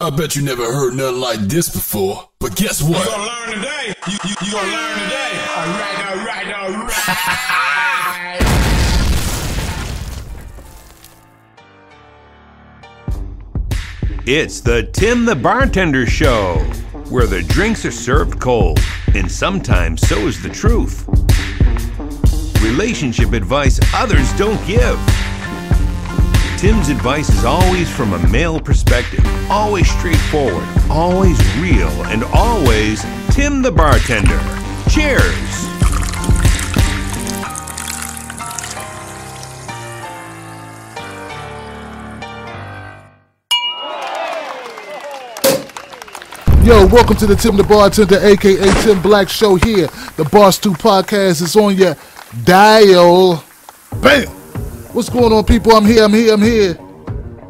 I bet you never heard nothing like this before. But guess what? You gonna learn today. You gonna learn today. All right. It's the Tim the Bartender Show, where the drinks are served cold, and sometimes so is the truth. Relationship advice others don't give. Tim's advice is always from a male perspective, always straightforward, always real, and always Tim the Bartender. Cheers! Yo, welcome to the Tim the Bartender, aka Tim Black Show here. The Bars 2 podcast is on your dial. Bam! What's going on, people? I'm here.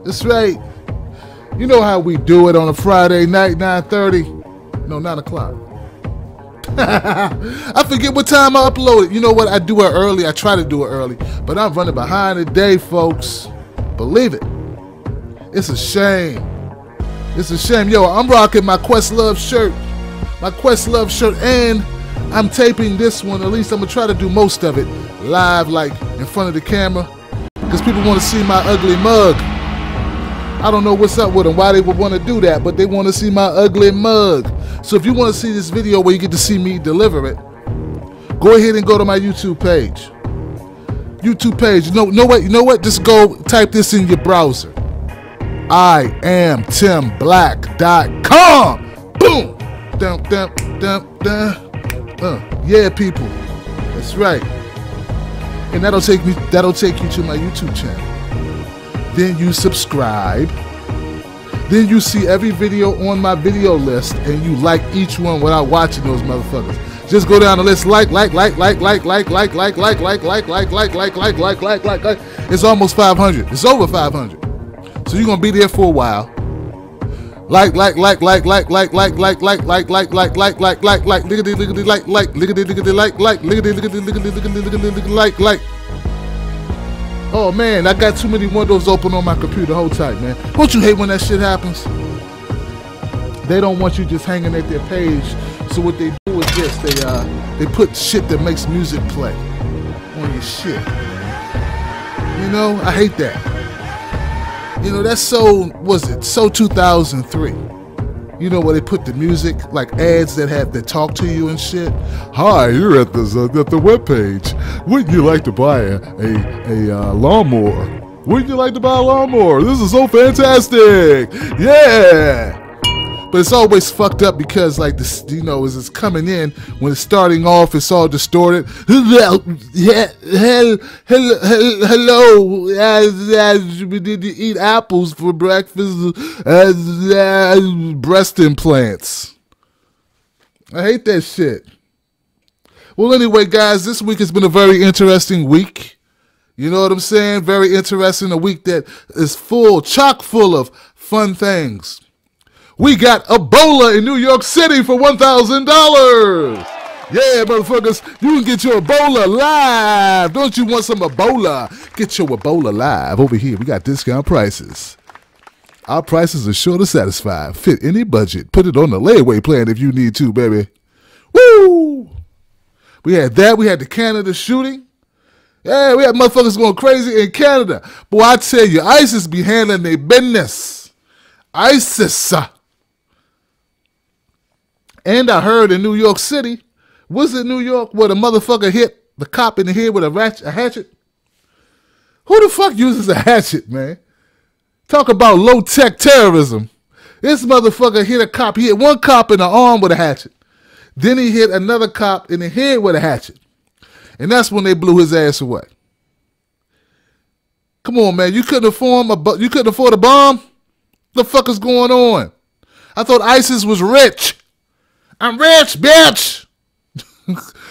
That's right. You know how we do it on a Friday night, 9:30. No, 9 o'clock. I forget what time I upload it. You know what? I do it early. I try to do it early. But I'm running behind today, folks. Believe it. It's a shame. It's a shame. Yo, I'm rocking my Questlove shirt. And I'm taping this one. At least I'm going to try to do most of it live, like in front of the camera. Because people want to see my ugly mug. I don't know what's up with them, why they would want to do that, but they want to see my ugly mug. So if you want to see this video where you get to see me deliver it, go ahead and go to my YouTube page. You know what? Just go type this in your browser. IamTimBlack.com. Boom. Yeah, people. That's right. And that'll take you to my YouTube channel. Then you subscribe. Then you see every video on my video list, and you like each one without watching those motherfuckers. Just go down the list, like. It's almost 500. It's over 500. So you're gonna be there for a while. Like. Oh man, I got too many windows open on my computer. Hold tight, man. Don't you hate when that shit happens? They don't want you just hanging at their page. So what they do is this: they put shit that makes music play on your shit. You know, I hate that. You know, that's so 2003. You know, where they put the music, like ads that talk to you and shit. Hi, you're at the webpage. Wouldn't you like to buy a lawnmower? Wouldn't you like to buy a lawnmower? This is so fantastic. Yeah. But it's always fucked up because, like, this, you know, as it's coming in, when it's starting off, it's all distorted. Hello. Did you eat apples for breakfast? Breast implants. I hate that shit. Well, anyway, guys, this week has been a very interesting week. You know what I'm saying? Very interesting. A week that is chock full of fun things. We got Ebola in New York City for $1,000. Yeah, motherfuckers, you can get your Ebola live. Don't you want some Ebola? Get your Ebola live over here. We got discount prices. Our prices are sure to satisfy. Fit any budget. Put it on the layaway plan if you need to, baby. Woo! We had that. We had the Canada shooting. Yeah, we had motherfuckers going crazy in Canada. Boy, I tell you, ISIS be handling their business. ISIS. And I heard in New York City, was it New York, where the motherfucker hit the cop in the head with a hatchet? Who the fuck uses a hatchet, man? Talk about low-tech terrorism. This motherfucker hit a cop. He hit one cop in the arm with a hatchet. Then he hit another cop in the head with a hatchet. And that's when they blew his ass away. Come on, man. You couldn't afford a bomb? The fuck is going on? I thought ISIS was rich. I'm rich, bitch.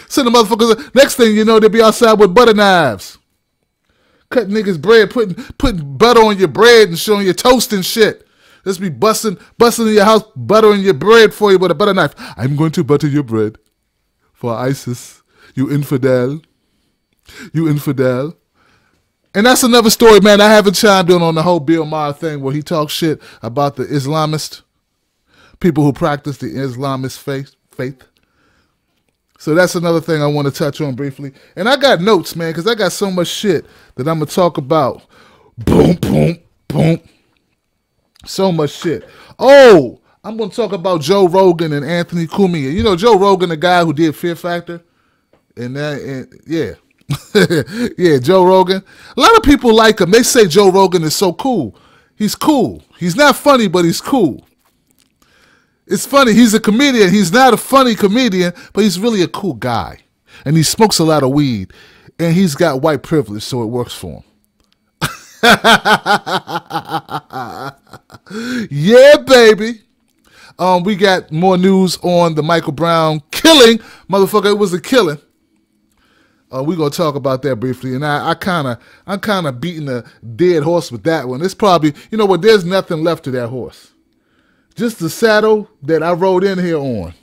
Send the motherfuckers. Next thing you know, they'll be outside with butter knives. Cutting niggas bread, putting butter on your bread and showing your toast and shit. Just be busting in your house, buttering your bread for you with a butter knife. I'm going to butter your bread for ISIS. You infidel. And that's another story, man. I haven't chimed in on the whole Bill Maher thing where he talks shit about the Islamist. people who practice the Islamist faith. So that's another thing I want to touch on briefly. And I got notes, man, because I got so much shit that I'm going to talk about. Boom, boom, boom. So much shit. Oh, I'm going to talk about Joe Rogan and Anthony Cumia. You know, Joe Rogan, the guy who did Fear Factor? Yeah. Yeah, Joe Rogan. A lot of people like him. They say Joe Rogan is so cool. He's cool. He's not funny, but he's cool. It's funny. He's a comedian. He's not a funny comedian, but he's really a cool guy. And he smokes a lot of weed. And he's got white privilege, so it works for him. Yeah, baby. We got more news on the Michael Brown killing. Motherfucker, it was a killing. We're going to talk about that briefly. And I'm kind of beating a dead horse with that one. It's probably, you know what, there's nothing left to that horse. Just the saddle that I rode in here on.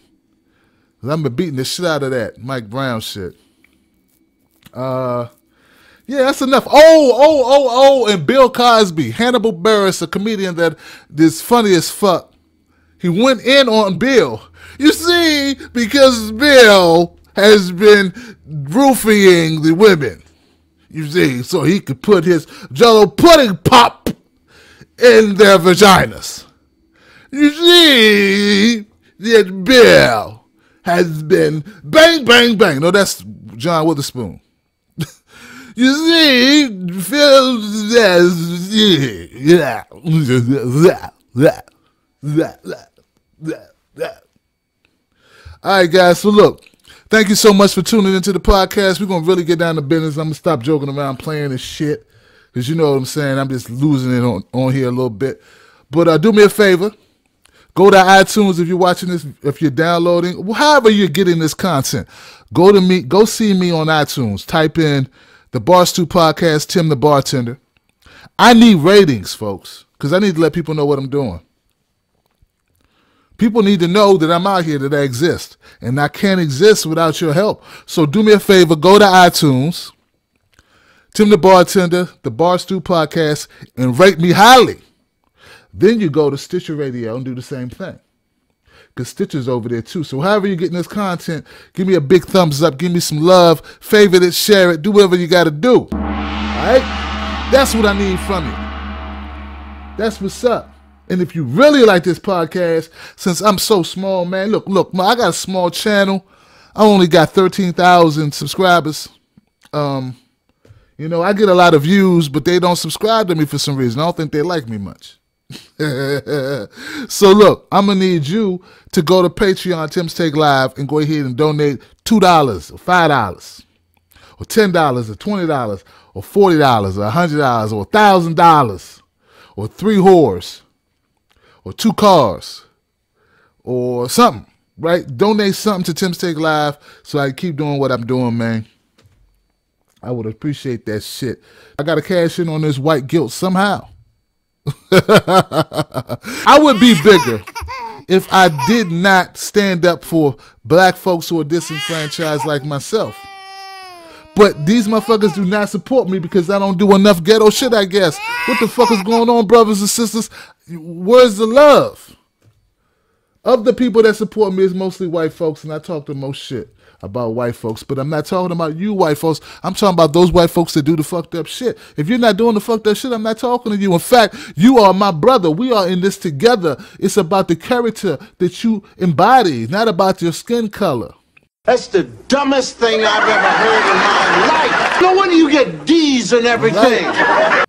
I'm beating the shit out of that Mike Brown shit. Yeah, that's enough. And Bill Cosby, Hannibal Buress, a comedian that is funny as fuck. He went in on Bill. You see, because Bill has been roofing the women. You see, so he could put his Jello pudding pop in their vaginas. You see that Bill has been bang, bang, bang. No, that's John Witherspoon. You see, Phil says, yeah. All right, guys, so look, thank you so much for tuning into the podcast. We're going to really get down to business. I'm going to stop joking around playing this shit because you know what I'm saying. I'm just losing it on here a little bit. But do me a favor. Go to iTunes if you're watching this, if you're downloading, however you're getting this content. Go see me on iTunes. Type in the Barstool Podcast, Tim the Bartender. I need ratings, folks, because I need to let people know what I'm doing. People need to know that I'm out here, that I exist, and I can't exist without your help. So do me a favor, go to iTunes, Tim the Bartender, the Barstool Podcast, and rate me highly. Then you go to Stitcher Radio and do the same thing. Because Stitcher's over there too. So however you're getting this content, give me a big thumbs up. Give me some love. Favorite it, share it. Do whatever you got to do. All right? That's what I need from you. That's what's up. And if you really like this podcast, since I'm so small, man, look, I got a small channel. I only got 13,000 subscribers. You know, I get a lot of views, but they don't subscribe to me for some reason. I don't think they like me much. So look, I'm gonna need you to go to Patreon, Tim's Take Live, and go ahead and donate $2 or $5 or $10 or $20 or $40 or $100 or $1,000 or 3 whores or 2 cars or something, right? Donate something to Tim's Take Live so I can keep doing what I'm doing, man. I would appreciate that shit. I gotta cash in on this white guilt somehow. I would be bigger if I did not stand up for black folks who are disenfranchised like myself. But these motherfuckers do not support me because I don't do enough ghetto shit, I guess. What the fuck is going on, brothers and sisters? Where's the love? Of the people that support me is mostly white folks, and I talk the most shit about white folks, but I'm not talking about you white folks. I'm talking about those white folks that do the fucked up shit. If you're not doing the fucked up shit, I'm not talking to you. In fact, you are my brother. We are in this together. It's about the character that you embody, not about your skin color. That's the dumbest thing I've ever heard in my life. No wonder you get D's and everything. Right.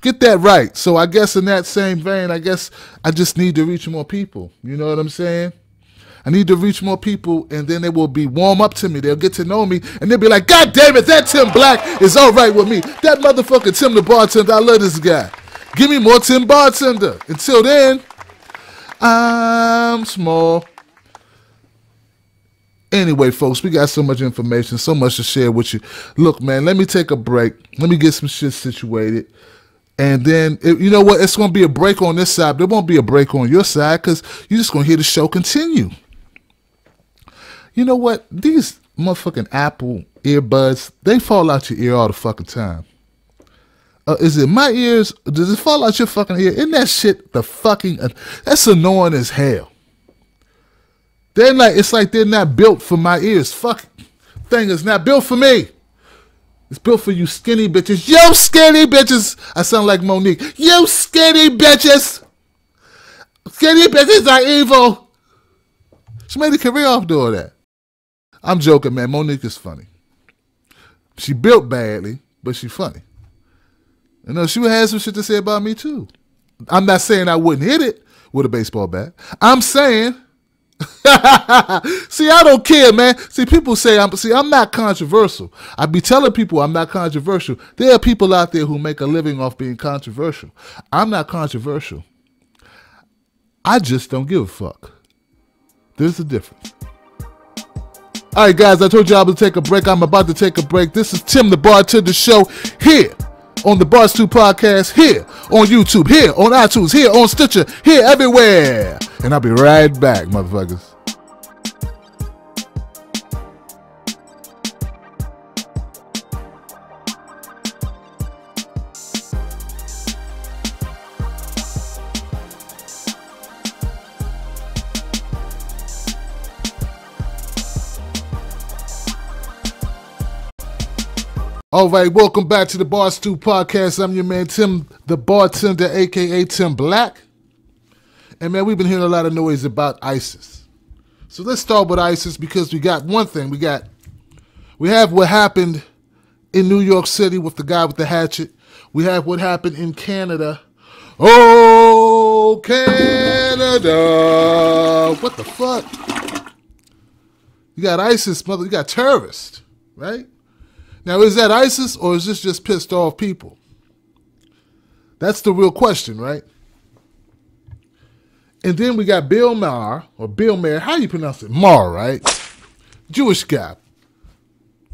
Get that right. So I guess in that same vein, I guess I just need to reach more people. You know what I'm saying? I need to reach more people, and then they will be warm up to me. They'll get to know me, and they'll be like, God damn it, that Tim Black is all right with me. That motherfucker Tim the Bartender, I love this guy. Give me more Tim Bartender. Until then, I'm small. Anyway, folks, we got so much information, so much to share with you. Look, man, let me take a break. Let me get some shit situated. And then, you know what? It's going to be a break on this side. There won't be a break on your side because you're just going to hear the show continue. You know what? These motherfucking Apple earbuds, they fall out your ear all the fucking time. Is it my ears? Does it fall out your fucking ear? Isn't that shit the fucking... that's annoying as hell. They're like, it's like they're not built for my ears. Fuck thing is not built for me. It's built for you skinny bitches. Yo, skinny bitches. I sound like Monique. You skinny bitches. Skinny bitches are evil. She made a career off doing that. I'm joking, man. Monique is funny. She built badly, but she's funny. You know, she has some shit to say about me, too. I'm not saying I wouldn't hit it with a baseball bat. I'm saying... see, I don't care, man. See, people say I'm not controversial. I be telling people I'm not controversial. There are people out there who make a living off being controversial. I'm not controversial. I just don't give a fuck. There's a difference. All right, guys, I told you I would take a break. I'm about to take a break. This is Tim the Bartender Show here on the Bars 2 Podcast, here on YouTube, here on iTunes, here on Stitcher, here everywhere. And I'll be right back, motherfuckers. All right, welcome back to the Bars 2 Podcast. I'm your man, Tim the Bartender, a.k.a. Tim Black. And, man, we've been hearing a lot of noise about ISIS. So let's start with ISIS because we got one thing. We have what happened in New York City with the guy with the hatchet. We have what happened in Canada. Oh, Canada. What the fuck? You got ISIS, you got terrorists, right? Now, is that ISIS or is this just pissed off people? That's the real question, right? And then we got Bill Maher, or Bill Maher, how do you pronounce it? Maher, right? Jewish guy.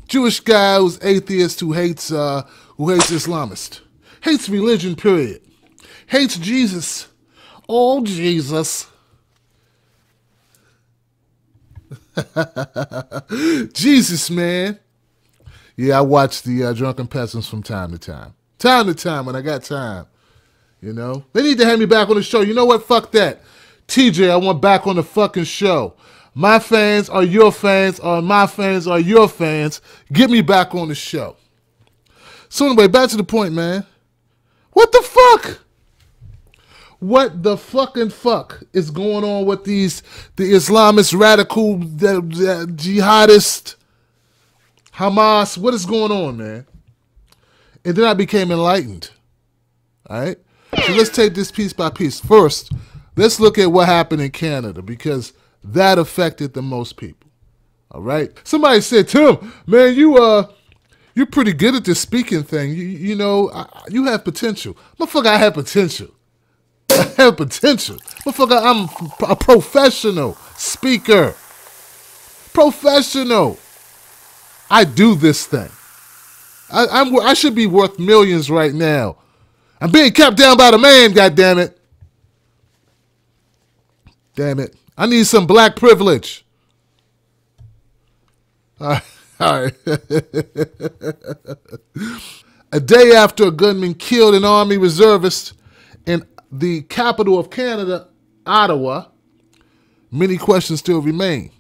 Jewish guy who's atheist, who hates Islamists. Hates religion, period. Hates Jesus. Oh, Jesus. Jesus, man. Yeah, I watch the Drunken Peasants from time to time. Time to time when I got time. You know? They need to have me back on the show. You know what? Fuck that. TJ, I want back on the fucking show. My fans are your fans, or my fans are your fans. Get me back on the show. So anyway, back to the point, man. What the fuck? What the fucking fuck is going on with the Islamist radical, the jihadist, Hamas? What is going on, man? And then I became enlightened. All right? So let's take this piece by piece. First, let's look at what happened in Canada because that affected the most people. All right? Somebody said, Tim, man, you're pretty good at this speaking thing. You know, you have potential. Motherfucker, I have potential. I have potential. Motherfucker, I'm a professional speaker. Professional. I do this thing. I should be worth millions right now. I'm being kept down by the man, goddammit. Damn it. I need some black privilege. All right. A day after a gunman killed an army reservist in the capital of Canada, Ottawa, many questions still remain.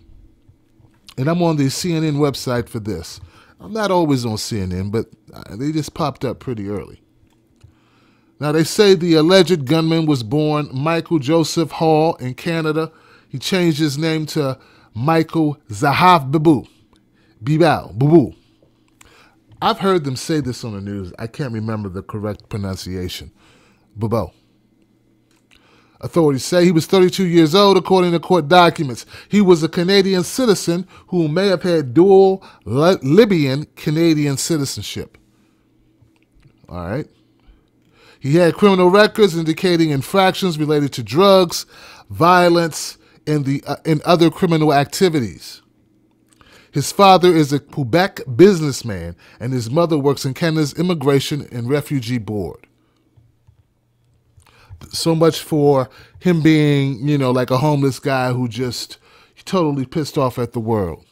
And I'm on the CNN website for this. I'm not always on CNN, but they just popped up pretty early. Now, they say the alleged gunman was born Michael Joseph Hall in Canada. He changed his name to Michael Zahaf Bibau. I've heard them say this on the news. I can't remember the correct pronunciation. Bibau. Authorities say he was 32 years old, according to court documents. He was a Canadian citizen who may have had dual Libyan-Canadian citizenship. All right. He had criminal records indicating infractions related to drugs, violence, and other criminal activities. His father is a Quebec businessman, and his mother works in Canada's Immigration and Refugee Board. So much for him being, you know, like a homeless guy who just totally pissed off at the world.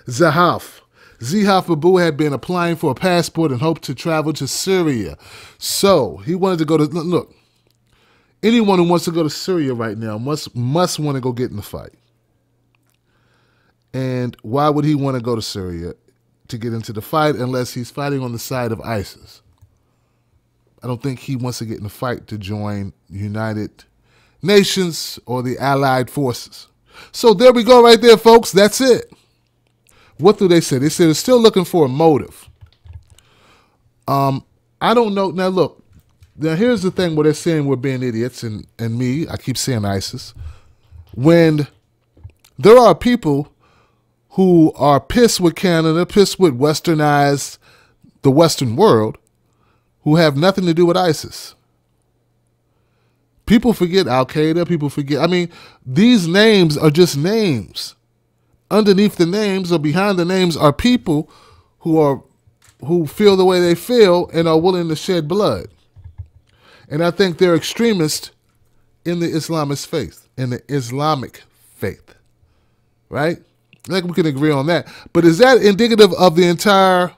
Zahaf Zihaf Abu had been applying for a passport and hoped to travel to Syria. So he wanted to go to, look, anyone who wants to go to Syria right now must want to go get in the fight. And why would he want to go to Syria to get into the fight unless he's fighting on the side of ISIS? I don't think he wants to get in the fight to join the United Nations or the Allied forces. So there we go right there, folks. That's it. What do they say? They say they're still looking for a motive. I don't know. Now, look. Now, here's the thing where they're saying we're being idiots, and me, I keep saying ISIS. When there are people who are pissed with Canada, pissed with westernized, the Western world, who have nothing to do with ISIS. People forget Al-Qaeda. People forget. I mean, these names are just names. Underneath the names or behind the names are people who feel the way they feel and are willing to shed blood. And I think they're extremists in the Islamist faith, right? I think we can agree on that. But is that indicative of the entire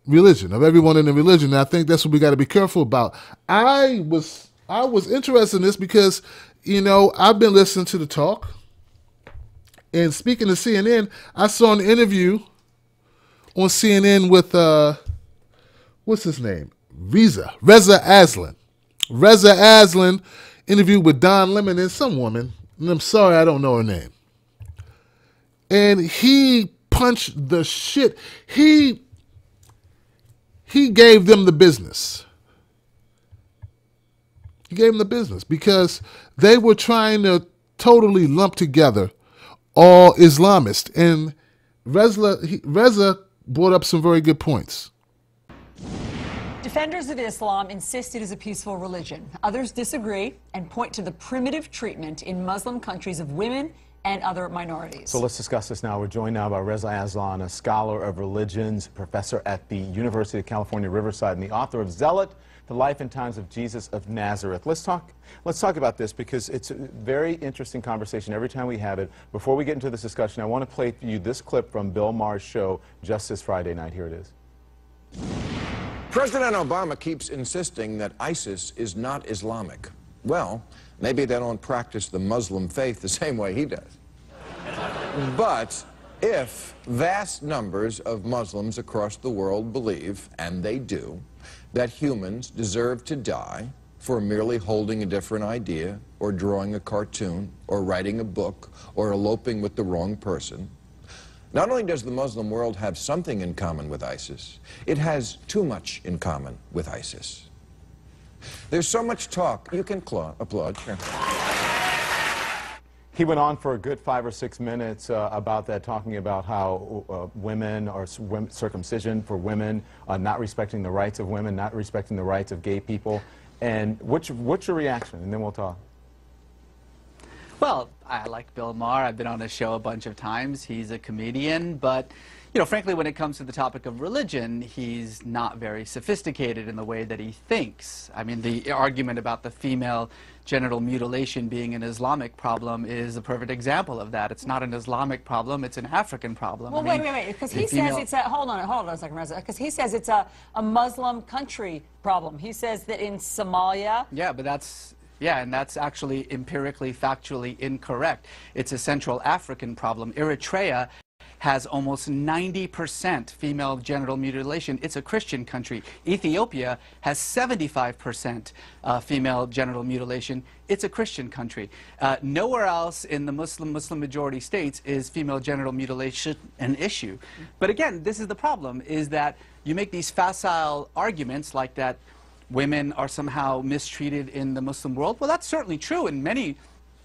religion, of everyone in the religion? And I think that's what we got to be careful about. I was interested in this because, you know, I've been listening to the talk. And speaking to CNN, I saw an interview on CNN with, what's his name? Reza Aslan. Reza Aslan interviewed with Don Lemon and some woman. And I'm sorry, I don't know her name. And he punched the shit. He gave them the business. He gave them the business because they were trying to totally lump together all Islamists. And Reza brought up some very good points. Defenders of Islam insist it is a peaceful religion. Others disagree and point to the primitive treatment in Muslim countries of women and other minorities. So let's discuss this now. We're joined now by Reza Aslan, a scholar of religions, professor at the University of California, Riverside, and the author of Zealot, The Life and Times of Jesus of Nazareth. Let's talk about this because it's a very interesting conversation every time we have it. Before we get into this discussion, I want to play for you this clip from Bill Maher's show just this Friday night. Here it is. President Obama keeps insisting that ISIS is not Islamic. Well, maybe they don't practice the Muslim faith the same way he does. But if vast numbers of Muslims across the world believe, and they do, that humans deserve to die for merely holding a different idea, or drawing a cartoon, or writing a book, or eloping with the wrong person, not only does the Muslim world have something in common with ISIS, it has too much in common with ISIS. There's so much talk. You can applaud. Sure. He went on for a good 5 or 6 minutes about that, talking about how women or circumcision for women, not respecting the rights of women, not respecting the rights of gay people. And what's your reaction? And then we'll talk. Well, I like Bill Maher. I've been on his show a bunch of times. He's a comedian, but you know, frankly, when it comes to the topic of religion, he's not very sophisticated in the way that he thinks. I mean, the argument about the female genital mutilation being an Islamic problem is a perfect example of that. It's not an Islamic problem, it's an African problem. Well, wait, because he says it's a, hold on a second, Reza, because he says it's a Muslim country problem. He says that in Somalia... Yeah, but that's... Yeah, and that's actually empirically, factually incorrect. It's a Central African problem. Eritrea has almost 90% female genital mutilation. It's a Christian country. Ethiopia has 75% female genital mutilation. It's a Christian country. Nowhere else in the Muslim majority states is female genital mutilation an issue. But again, this is the problem, is that you make these facile arguments like that women are somehow mistreated in the Muslim world. Well, that's certainly true in many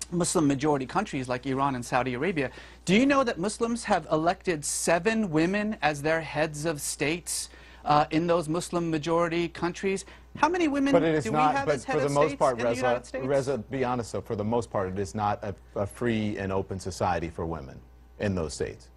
Muslim majority countries like Iran and Saudi Arabia. Do you know that Muslims have elected 7 women as their heads of states in those Muslim majority countries? How many women do we have as head of states in the United States? Reza, be honest though, for the most part, it is not a free and open society for women in those states.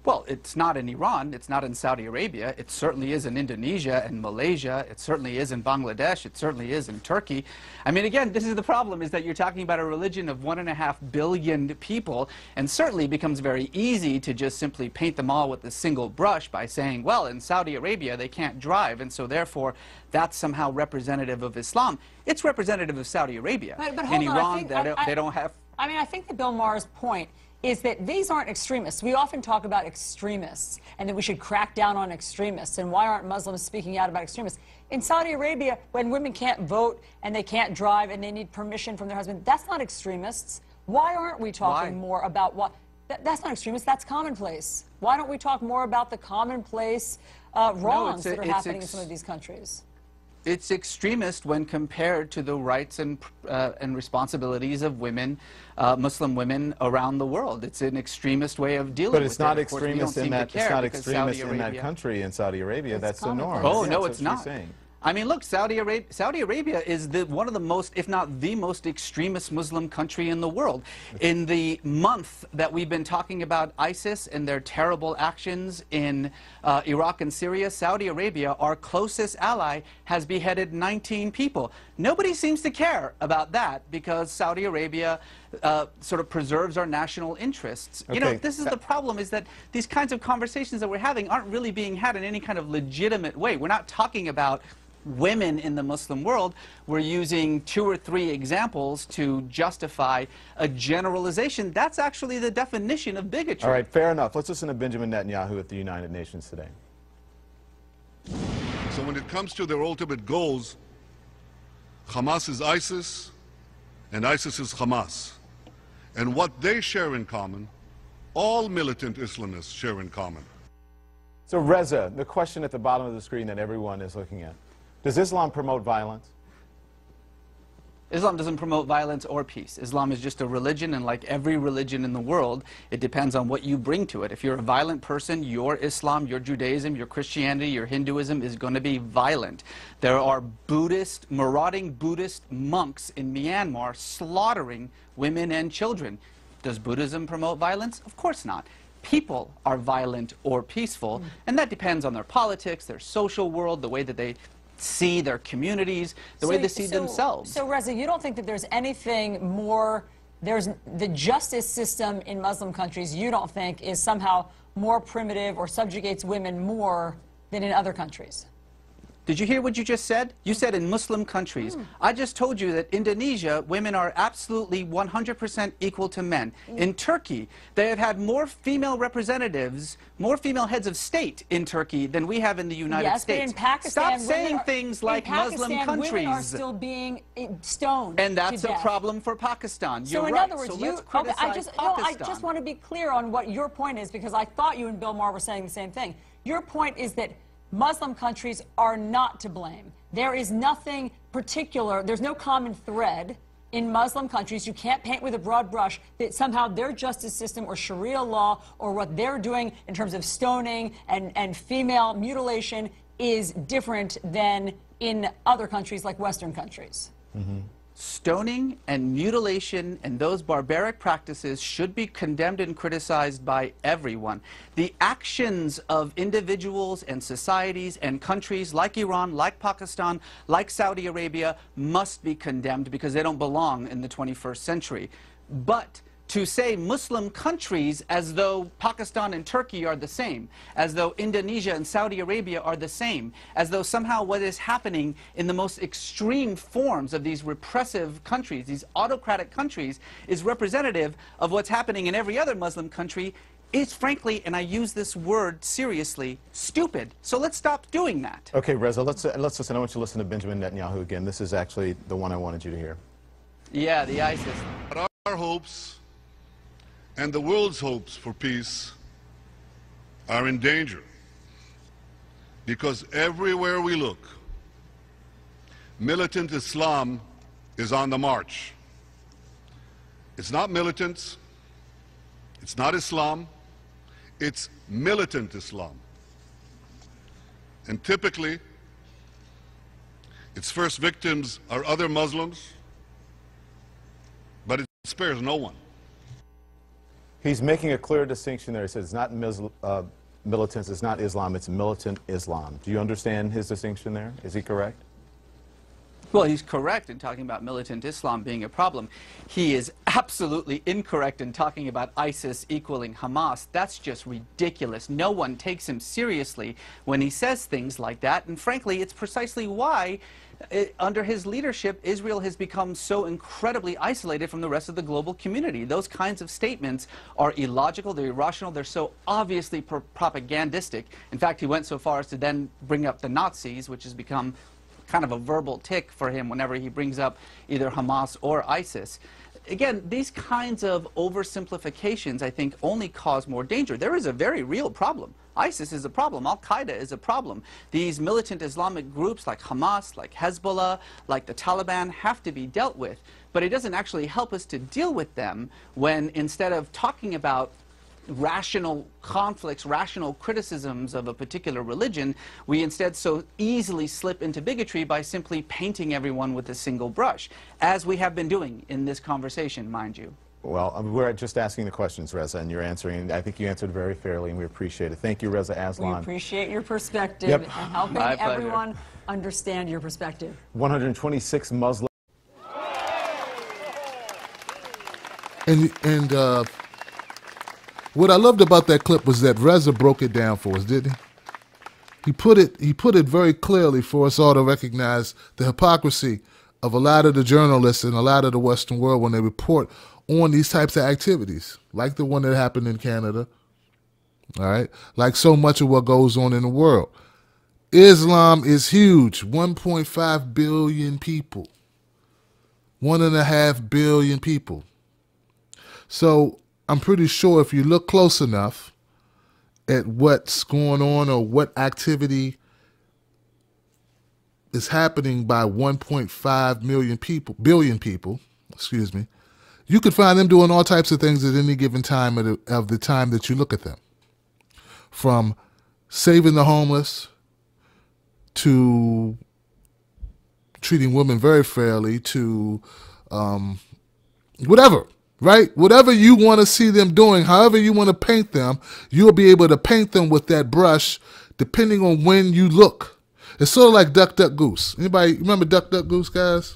Well, it's not in Iran, it's not in Saudi Arabia, it certainly is in Indonesia and Malaysia, it certainly is in Bangladesh, it certainly is in Turkey. I mean, again, this is the problem, is that you're talking about a religion of 1.5 billion people, and certainly it becomes very easy to just simply paint them all with a single brush by saying, well, in Saudi Arabia they can't drive, and so therefore that's somehow representative of Islam. It's representative of Saudi Arabia. But in Iran, they don't have... I mean, I think that Bill Maher's point is that these aren't extremists. We often talk about extremists and that we should crack down on extremists. And why aren't Muslims speaking out about extremists? In Saudi Arabia, when women can't vote and they can't drive and they need permission from their husband, that's not extremists. Why aren't we talking more about what? That's not extremists, that's commonplace. Why don't we talk more about the commonplace wrongs that are happening in some of these countries? It's extremist when compared to the rights and responsibilities of women, Muslim women around the world. It's an extremist way of dealing with it. But it's not extremist in that. It's not extremist in that country. In Saudi Arabia, that's the norm. Oh no, it's not. I mean, look, Saudi Arabia is one of the most, if not the most extremist Muslim country in the world. In the month that we've been talking about ISIS and their terrible actions in Iraq and Syria, Saudi Arabia, our closest ally, has beheaded 19 people. Nobody seems to care about that because Saudi Arabia sort of preserves our national interests. Okay. You know, this is the problem, is that these kinds of conversations that we're having aren't really being had in any kind of legitimate way. We're not talking about women in the Muslim world. We're using 2 or 3 examples to justify a generalization. That's actually the definition of bigotry. All right, fair enough. Let's listen to Benjamin Netanyahu at the United Nations today. So when it comes to their ultimate goals, Hamas is ISIS and ISIS is Hamas. And what they share in common, all militant Islamists share in common. So Reza, the question at the bottom of the screen that everyone is looking at: does Islam promote violence? Islam doesn't promote violence or peace. Islam is just a religion, and like every religion in the world, it depends on what you bring to it. If you're a violent person, your Islam, your Judaism, your Christianity, your Hinduism is going to be violent. There are marauding Buddhist monks in Myanmar slaughtering women and children. Does Buddhism promote violence? Of course not. People are violent or peaceful, and that depends on their politics, their social world, the way that they see their communities, the way they see themselves. So, Reza, you don't think that there's anything more, there's the justice system in Muslim countries, you don't think is somehow more primitive or subjugates women more than in other countries? Did you hear what you just said? You said in Muslim countries. I just told you that Indonesia, women are absolutely 100% equal to men. In Turkey, they have had more female representatives, more female heads of state in Turkey than we have in the United States. But in Pakistan, stop saying things like Muslim countries. Women are still being stoned. And that's a problem for Pakistan. So You're in right. other words, I just want to be clear on what your point is, because I thought you and Bill Maher were saying the same thing. Your point is that Muslim countries are not to blame. There is nothing particular, there's no common thread in Muslim countries. You can't paint with a broad brush that somehow their justice system or Sharia law or what they're doing in terms of stoning and female mutilation is different than in other countries like Western countries. Stoning and mutilation and those barbaric practices should be condemned and criticized by everyone. The actions of individuals and societies and countries like Iran, like Pakistan, like Saudi Arabia must be condemned because they don't belong in the 21st century. But to say Muslim countries as though Pakistan and Turkey are the same, as though Indonesia and Saudi Arabia are the same, as though somehow what is happening in the most extreme forms of these repressive countries, these autocratic countries, is representative of what's happening in every other Muslim country, is frankly, and I use this word seriously, stupid. So let's stop doing that. Okay, Reza, let's listen. I want you to listen to Benjamin Netanyahu again. This is actually the one I wanted you to hear. Yeah, the ISIS. Our hopes and the world's hopes for peace are in danger because everywhere we look, militant Islam is on the march. It's not militants, it's not Islam, it's militant Islam. And typically, its first victims are other Muslims, but it spares no one. He's making a clear distinction there. He says it's not militants, it's not Islam, it's militant Islam. Do you understand his distinction there? Is he correct? Well, he's correct in talking about militant Islam being a problem. He is absolutely incorrect in talking about ISIS equaling Hamas. That's just ridiculous. No one takes him seriously when he says things like that. And frankly, it's precisely why, under his leadership, Israel has become so incredibly isolated from the rest of the global community. Those kinds of statements are illogical, they're irrational, they're so obviously propagandistic. In fact, he went so far as to then bring up the Nazis, which has become kind of a verbal tick for him whenever he brings up either Hamas or ISIS. Again, these kinds of oversimplifications, I think, only cause more danger. There is a very real problem. ISIS is a problem. Al-Qaeda is a problem. These militant Islamic groups like Hamas, like Hezbollah, like the Taliban have to be dealt with. But it doesn't actually help us to deal with them when, instead of talking about rational conflicts, rational criticisms of a particular religion, we instead so easily slip into bigotry by simply painting everyone with a single brush, as we have been doing in this conversation, mind you. Well, we're just asking the questions, Reza, and you're answering. I think you answered very fairly, and we appreciate it. Thank you, Reza Aslan. We appreciate your perspective and helping everyone understand your perspective. 126 Muslims. And what I loved about that clip was that Reza broke it down for us, didn't he? He put it very clearly for us all to recognize the hypocrisy of a lot of the journalists and a lot of the Western world when they report on these types of activities, like the one that happened in Canada, all right? Like so much of what goes on in the world. Islam is huge, 1.5 billion people, 1.5 billion people. So I'm pretty sure if you look close enough at what's going on or what activity is happening by 1.5 billion people, excuse me, you could find them doing all types of things at any given time of the time that you look at them. From saving the homeless to treating women very fairly to whatever. Right? Whatever you want to see them doing, however you want to paint them, you'll be able to paint them with that brush depending on when you look. It's sort of like Duck, Duck, Goose. Anybody remember Duck, Duck, Goose, guys?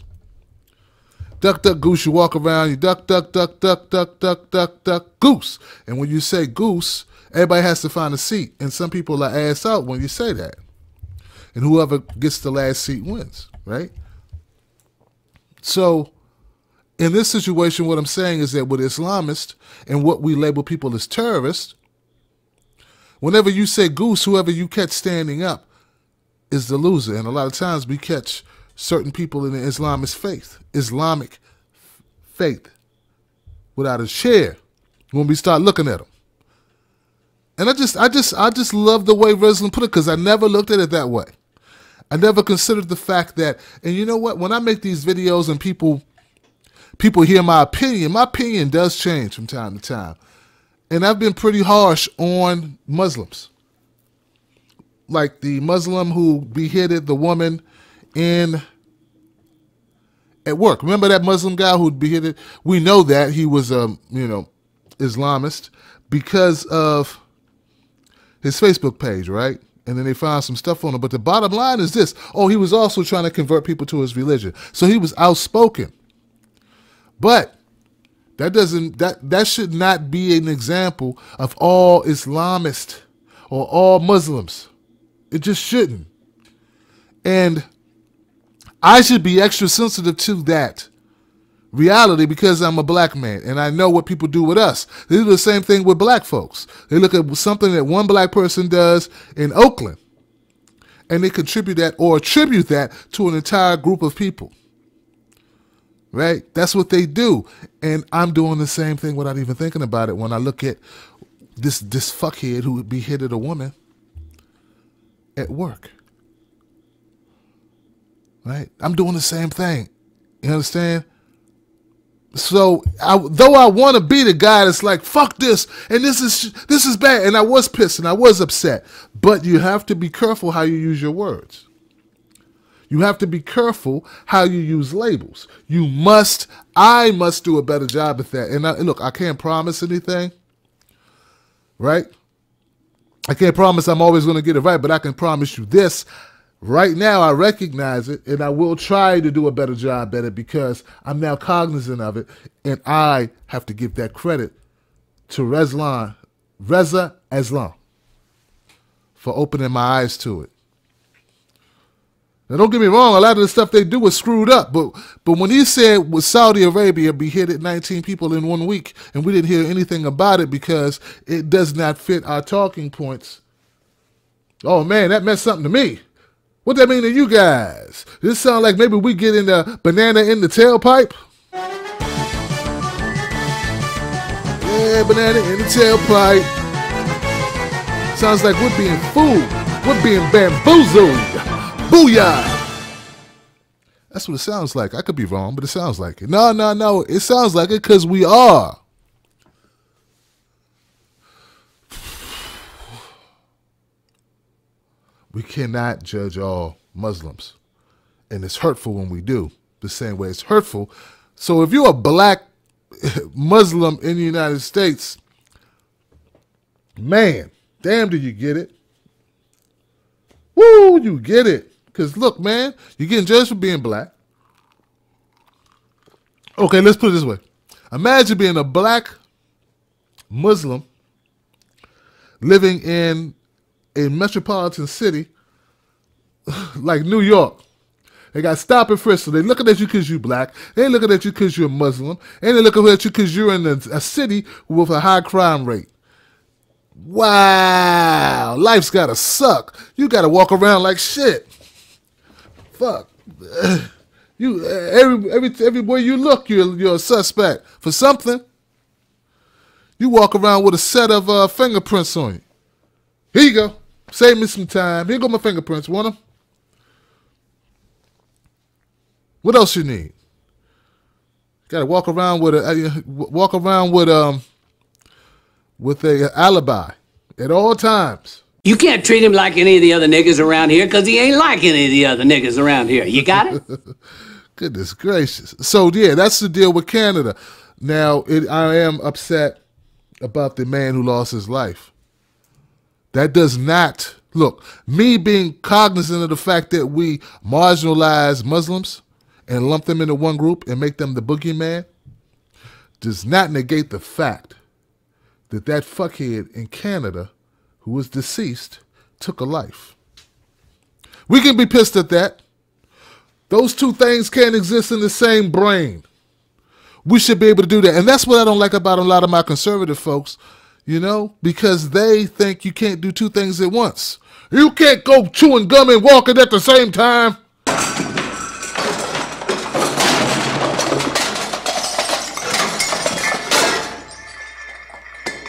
Duck, Duck, Goose, you walk around, you duck, duck, duck, duck, duck, duck, duck, duck, goose. And when you say goose, everybody has to find a seat. And some people are ass out when you say that. And whoever gets the last seat wins, right? So in this situation, what I'm saying is that with Islamists and what we label people as terrorists, whenever you say goose, whoever you catch standing up is the loser. And a lot of times we catch certain people in the Islamic faith without a chair when we start looking at them. And I just love the way Reslan put it, because I never looked at it that way. I never considered the fact that, and you know what, when I make these videos and people hear my opinion does change from time to time. And I've been pretty harsh on Muslims. Like the Muslim who beheaded the woman at work. Remember that Muslim guy who beheaded? We know that he was Islamist because of his Facebook page, right? And then they found some stuff on him. But the bottom line is this. Oh, he was also trying to convert people to his religion. So he was outspoken. But that should not be an example of all Islamists or all Muslims. It just shouldn't. And I should be extra sensitive to that reality because I'm a black man and I know what people do with us. They do the same thing with black folks. They look at something that one black person does in Oakland and they attribute that to an entire group of people. Right? That's what they do. And I'm doing the same thing without even thinking about it when I look at this fuckhead who beheaded a woman at work. Right? I'm doing the same thing. You understand? So, though I want to be the guy that's like, fuck this, and this is bad, and I was pissed and I was upset, but you have to be careful how you use your words. You have to be careful how you use labels. I must do a better job at that. And look, I can't promise anything, right? I can't promise I'm always going to get it right, but I can promise you this. Right now, I recognize it, and I will try to do a better job at it because I'm now cognizant of it, and I have to give that credit to Reza Aslan for opening my eyes to it. Now, don't get me wrong, a lot of the stuff they do is screwed up, but when he said with Saudi Arabia beheaded 19 people in 1 week, and we didn't hear anything about it because it does not fit our talking points, oh man, that meant something to me. What that mean to you guys? This sound like maybe we get in the banana in the tailpipe? Yeah, banana in the tailpipe. Sounds like we're being fooled. We're being bamboozled. Booyah! That's what it sounds like. I could be wrong, but it sounds like it. No. It sounds like it because we are. We cannot judge all Muslims. And it's hurtful when we do. The same way it's hurtful. So if you're a black Muslim in the United States, man, damn, do you get it? Woo, you get it. Because look, man, you're getting judged for being black. Okay, let's put it this way. Imagine being a black Muslim living in a metropolitan city like New York. They got stop and frisk. So they looking at you because you're black. They ain't looking at you because you're Muslim. And they looking at you because you're in a city with a high crime rate. Wow. Life's got to suck. You got to walk around like shit. Fuck. You everywhere you look, you're a suspect for something. You walk around with a set of fingerprints on you. Here you go. Save me some time. Here go my fingerprints. Want them? What else you need? Got to walk around with a alibi at all times. You can't treat him like any of the other niggas around here because he ain't like any of the other niggas around here. You got it? Goodness gracious. So, yeah, that's the deal with Canada. Now, I am upset about the man who lost his life. That does not, look, me being cognizant of the fact that we marginalize Muslims and lump them into one group and make them the boogeyman does not negate the fact that that fuckhead in Canada who was deceased took a life. We can be pissed at that. Those two things can't exist in the same brain. We should be able to do that. And that's what I don't like about a lot of my conservative folks, you know, because they think you can't do two things at once. You can't go chewing gum and walking at the same time.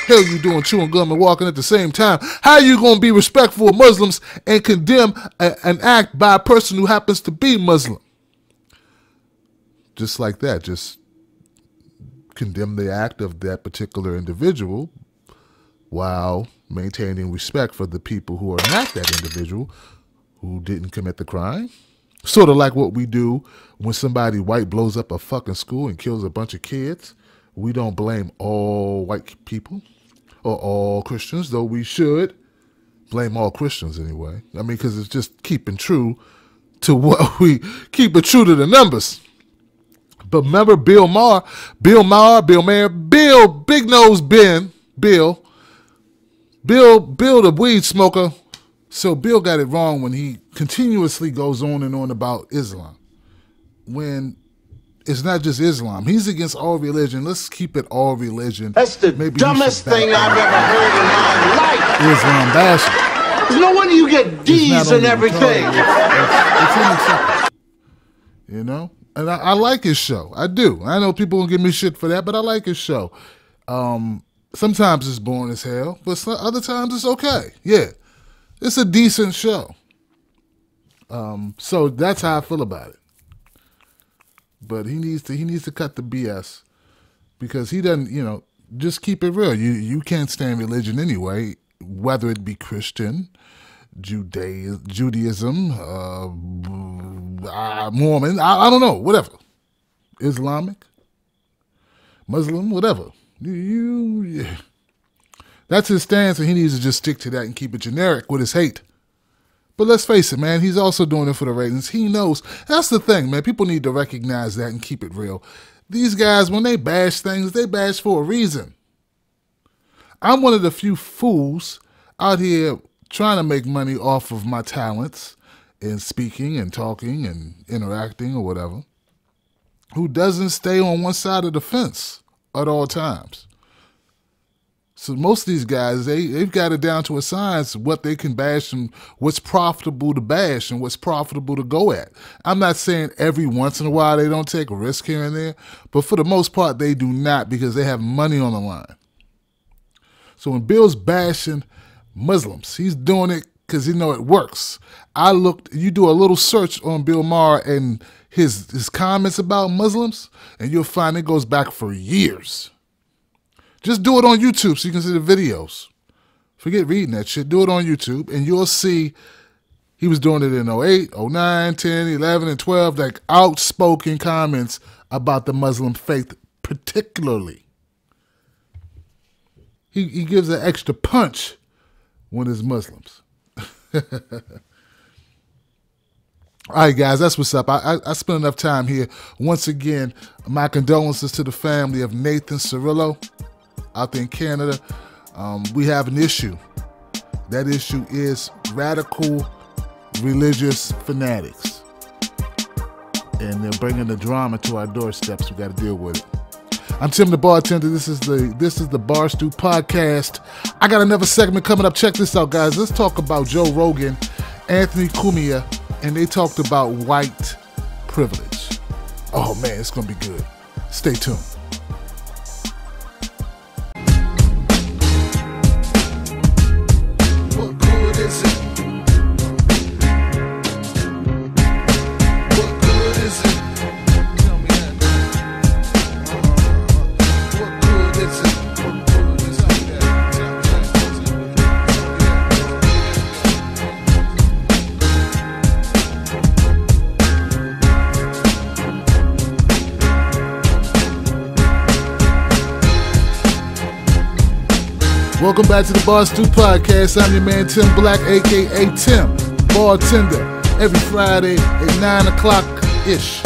Hell you doing chewing gum and walking at the same time? How are you going to be respectful of Muslims and condemn an act by a person who happens to be Muslim? Just like that, just condemn the act of that particular individual while maintaining respect for the people who are not that individual who didn't commit the crime. Sort of like what we do when somebody white blows up a fucking school and kills a bunch of kids. We don't blame all white people or all Christians, though we should blame all Christians anyway. I mean, because it's just keeping true to what we keep it true to the numbers. But remember Bill Maher, Big Nose Ben, Bill the weed smoker. So Bill got it wrong when he continuously goes on and on about Islam. When it's not just Islam. He's against all religion. Let's keep it all religion. That's the dumbest thing I've ever heard in my life. Islam bashing. There's no wonder you get D's and everything. It's unacceptable. You know? And I like his show. I do. I know people will give me shit for that, but I like his show. Sometimes it's boring as hell, but other times it's okay. Yeah. It's a decent show. So that's how I feel about it. But he needs to cut the BS because he doesn't, you know, just keep it real. You can't stand religion anyway, whether it be Christian, Judaism, Mormon, I don't know, whatever. Islamic, Muslim, whatever. That's his stance, and he needs to just stick to that and keep it generic with his hate. But let's face it, man, he's also doing it for the ratings. He knows. That's the thing, man. People need to recognize that and keep it real. These guys, when they bash things, they bash for a reason. I'm one of the few fools out here trying to make money off of my talents in speaking and talking and interacting or whatever, who doesn't stay on one side of the fence at all times. So most of these guys, they've got it down to a science what they can bash and what's profitable to bash and what's profitable to go at. I'm not saying every once in a while they don't take a risk here and there, but for the most part they do not because they have money on the line. So when Bill's bashing Muslims, he's doing it because it works. You do a little search on Bill Maher and his comments about Muslims, and you'll find it goes back for years. Just do it on YouTube so you can see the videos. Forget reading that shit. Do it on YouTube, and you'll see he was doing it in 08, 09, 10, 11, and 12, like outspoken comments about the Muslim faith particularly. He gives an extra punch when it's Muslims. All right, guys, that's what's up. I spent enough time here. Once again, my condolences to the family of Nathan Cirillo out there in Canada. We have an issue. That issue is radical religious fanatics. And they're bringing the drama to our doorsteps. We got to deal with it. I'm Tim the Bartender. This is the Bar Stew Podcast. I got another segment coming up. Check this out, guys. Let's talk about Joe Rogan, Anthony Cumia, and they talked about white privilege. Oh, man, it's going to be good. Stay tuned. What good is it? What good is it? Tell me that. What good is it? What good is it? Tell me. Welcome back to the Bar Stew Podcast. I'm your man Tim Black, a.k.a. Tim, Bartender, every Friday at 9 o'clock-ish.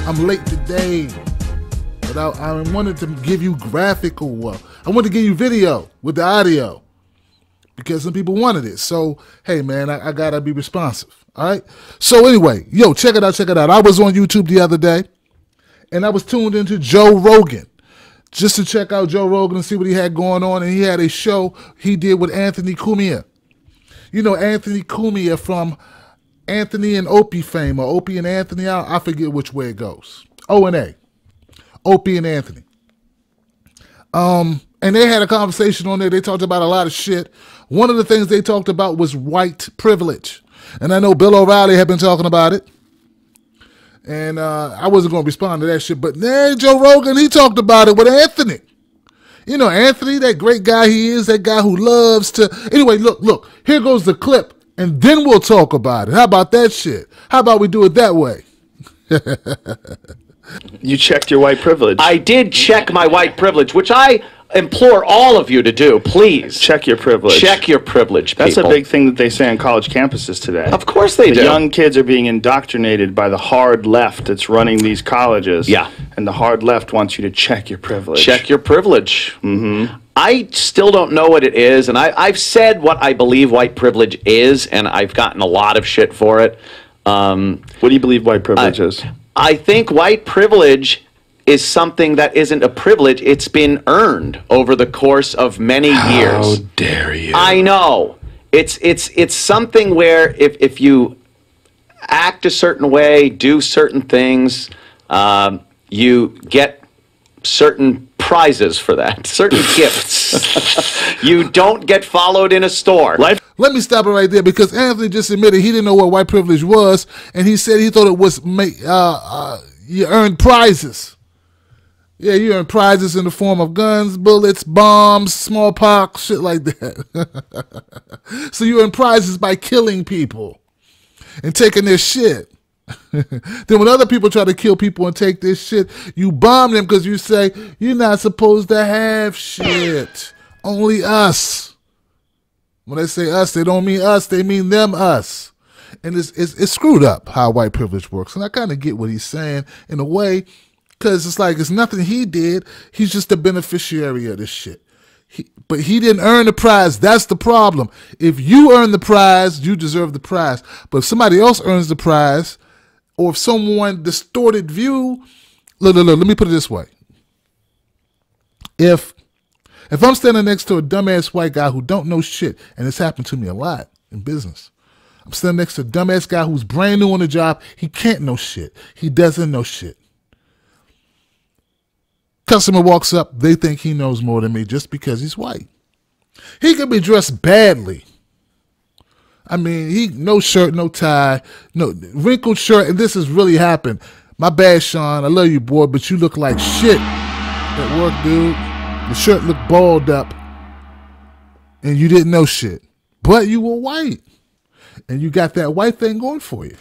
I'm late today, but I wanted to give you graphical, I wanted to give you video with the audio because some people wanted it. So, hey, man, I got to be responsive, all right? So, anyway, check it out. I was on YouTube the other day, and I was tuned into Joe Rogan, just to check out Joe Rogan and see what he had going on. And he had a show he did with Anthony Cumia. You know Anthony Cumia from Anthony and Opie fame, or Opie and Anthony, I forget which way it goes. O&A. Opie and Anthony. And they had a conversation on there. They talked about a lot of shit. One of the things they talked about was white privilege. And I know Bill O'Reilly had been talking about it. And I wasn't going to respond to that shit. But Joe Rogan, he talked about it with Anthony. You know, Anthony, that great guy he is, that guy who loves to... Anyway, look, here goes the clip, and then we'll talk about it. How about that shit? How about we do it that way? You checked your white privilege. I did check my white privilege, which I implore all of you to do, please. Check your privilege. Check your privilege, people. That's a big thing that they say on college campuses today. Of course they do. The young kids are being indoctrinated by the hard left that's running these colleges. Yeah. And the hard left wants you to check your privilege. Check your privilege. Mm-hmm. I still don't know what it is, and I've said what I believe white privilege is, and I've gotten a lot of shit for it. What do you believe white privilege is? I think white privilege is something that isn't a privilege. It's been earned over the course of many years. How dare you? I know. It's something where if you act a certain way, do certain things, you get certain prizes for that, certain gifts. You don't get followed in a store. Let me stop it right there because Anthony just admitted he didn't know what white privilege was, and he said he thought it was you earned prizes. Yeah, you earn prizes in the form of guns, bullets, bombs, smallpox, shit like that. So you earn prizes by killing people and taking their shit. Then when other people try to kill people and take this shit, you bomb them because you say, you're not supposed to have shit. Only us. When they say us, they don't mean us. They mean them, us. And it's screwed up how white privilege works. And I kind of get what he's saying in a way, because it's like it's nothing he did. He's just a beneficiary of this shit. But he didn't earn the prize. That's the problem. If you earn the prize, you deserve the prize. But if somebody else earns the prize, or if someone distorted view, look, let me put it this way. If I'm standing next to a dumbass white guy who don't know shit, and it's happened to me a lot in business. I'm standing next to a dumbass guy who's brand new on the job. He can't know shit. He doesn't know shit. Customer walks up, they think he knows more than me just because he's white. He could be dressed badly. I mean, no shirt, no tie, no wrinkled shirt, and this has really happened. My bad, Sean. I love you, boy, but you look like shit at work, dude. The shirt looked balled up, and you didn't know shit. But you were white, and you got that white thing going for you.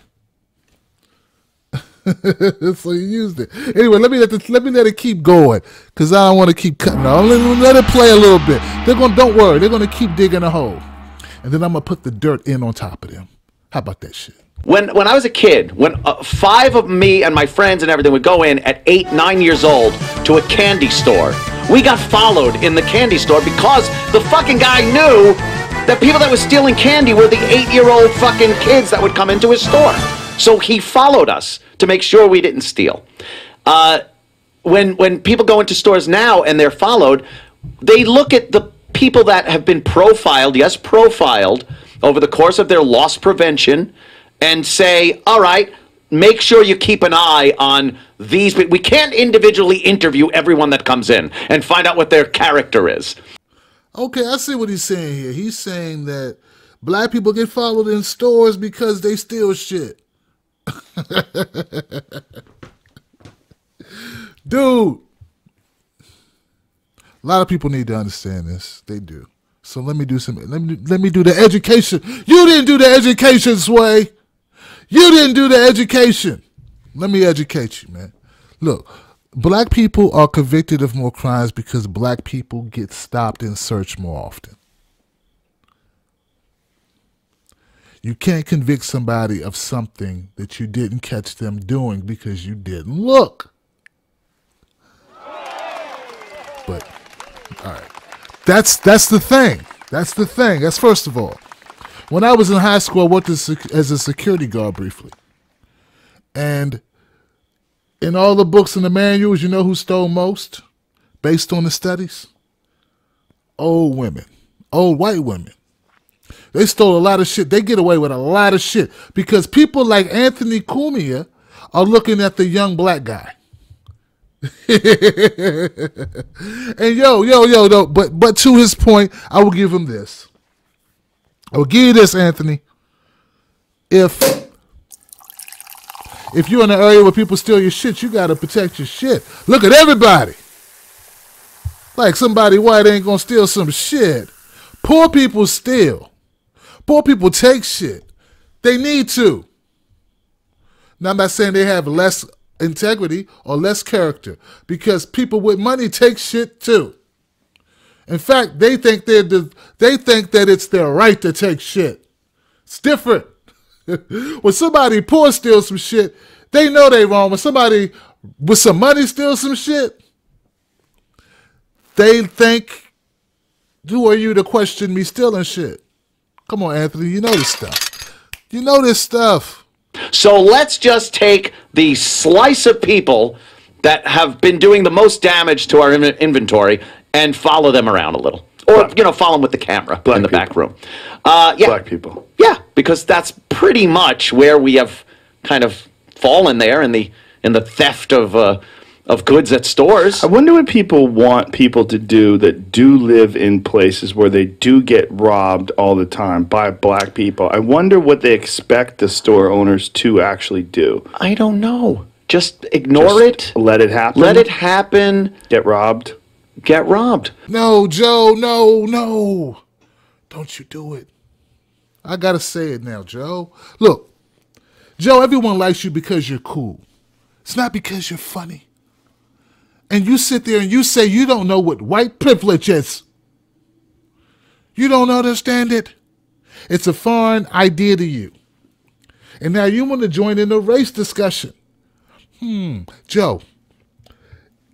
So you used it. Anyway, let me let it keep going, because I don't want to keep cutting off. Let it play a little bit. Don't worry, they're gonna keep digging a hole, and then I'm gonna put the dirt in on top of them. How about that shit? When I was a kid, when 5 of me and my friends and everything would go in at 8, 9 years old to a candy store, we got followed in the candy store because the fucking guy knew that people that were stealing candy were the 8-year-old fucking kids that would come into his store. So he followed us to make sure we didn't steal. When people go into stores now and they're followed, they look at the people that have been profiled, yes, profiled, over the course of their loss prevention, and say, all right, make sure you keep an eye on these. We can't individually interview everyone that comes in and find out what their character is. Okay, I see what he's saying here. He's saying that black people get followed in stores because they steal shit. Dude, a lot of people need to understand this. They do. So let me do the education. You didn't do the education, Sway. You didn't do the education. Let me educate you, man. Look, black people are convicted of more crimes because black people get stopped and searched more often. You can't convict somebody of something that you didn't catch them doing because you didn't look. But, all right. That's the thing. That's the thing. That's first of all. When I was in high school, I worked as a security guard briefly. And in all the books and the manuals, you know who stole most based on the studies? Old women. Old white women. They stole a lot of shit. They get away with a lot of shit because people like Anthony Cumia are looking at the young black guy. And yo, but to his point, I will give him this. I will give you this, Anthony. If you're in an area where people steal your shit, you got to protect your shit. Look at everybody. Like somebody white ain't going to steal some shit. Poor people steal. Poor people take shit. They need to. Now, I'm not saying they have less integrity or less character, because people with money take shit too. In fact, they think that it's their right to take shit. It's different. When somebody poor steals some shit, they know they wrong. When somebody with some money steals some shit, they think, who are you to question me stealing shit? Come on, Anthony, you know this stuff. You know this stuff. So let's just take the slice of people that have been doing the most damage to our inventory and follow them around a little. Or, follow them with the camera in the back room. Yeah. Black people. Yeah, because that's pretty much where we have kind of fallen there in the theft of goods at stores. I wonder what people want people to do that do live in places where they do get robbed all the time by black people. I wonder what they expect the store owners to actually do. I don't know. Just ignore it. Let it happen. Let it happen. Get robbed. Get robbed. No, Joe, no. Don't you do it. I got to say it now, Joe. Look, Joe, everyone likes you because you're cool. It's not because you're funny. And you sit there and you say you don't know what white privilege is. You don't understand it. It's a foreign idea to you. And now you want to join in the race discussion. Joe,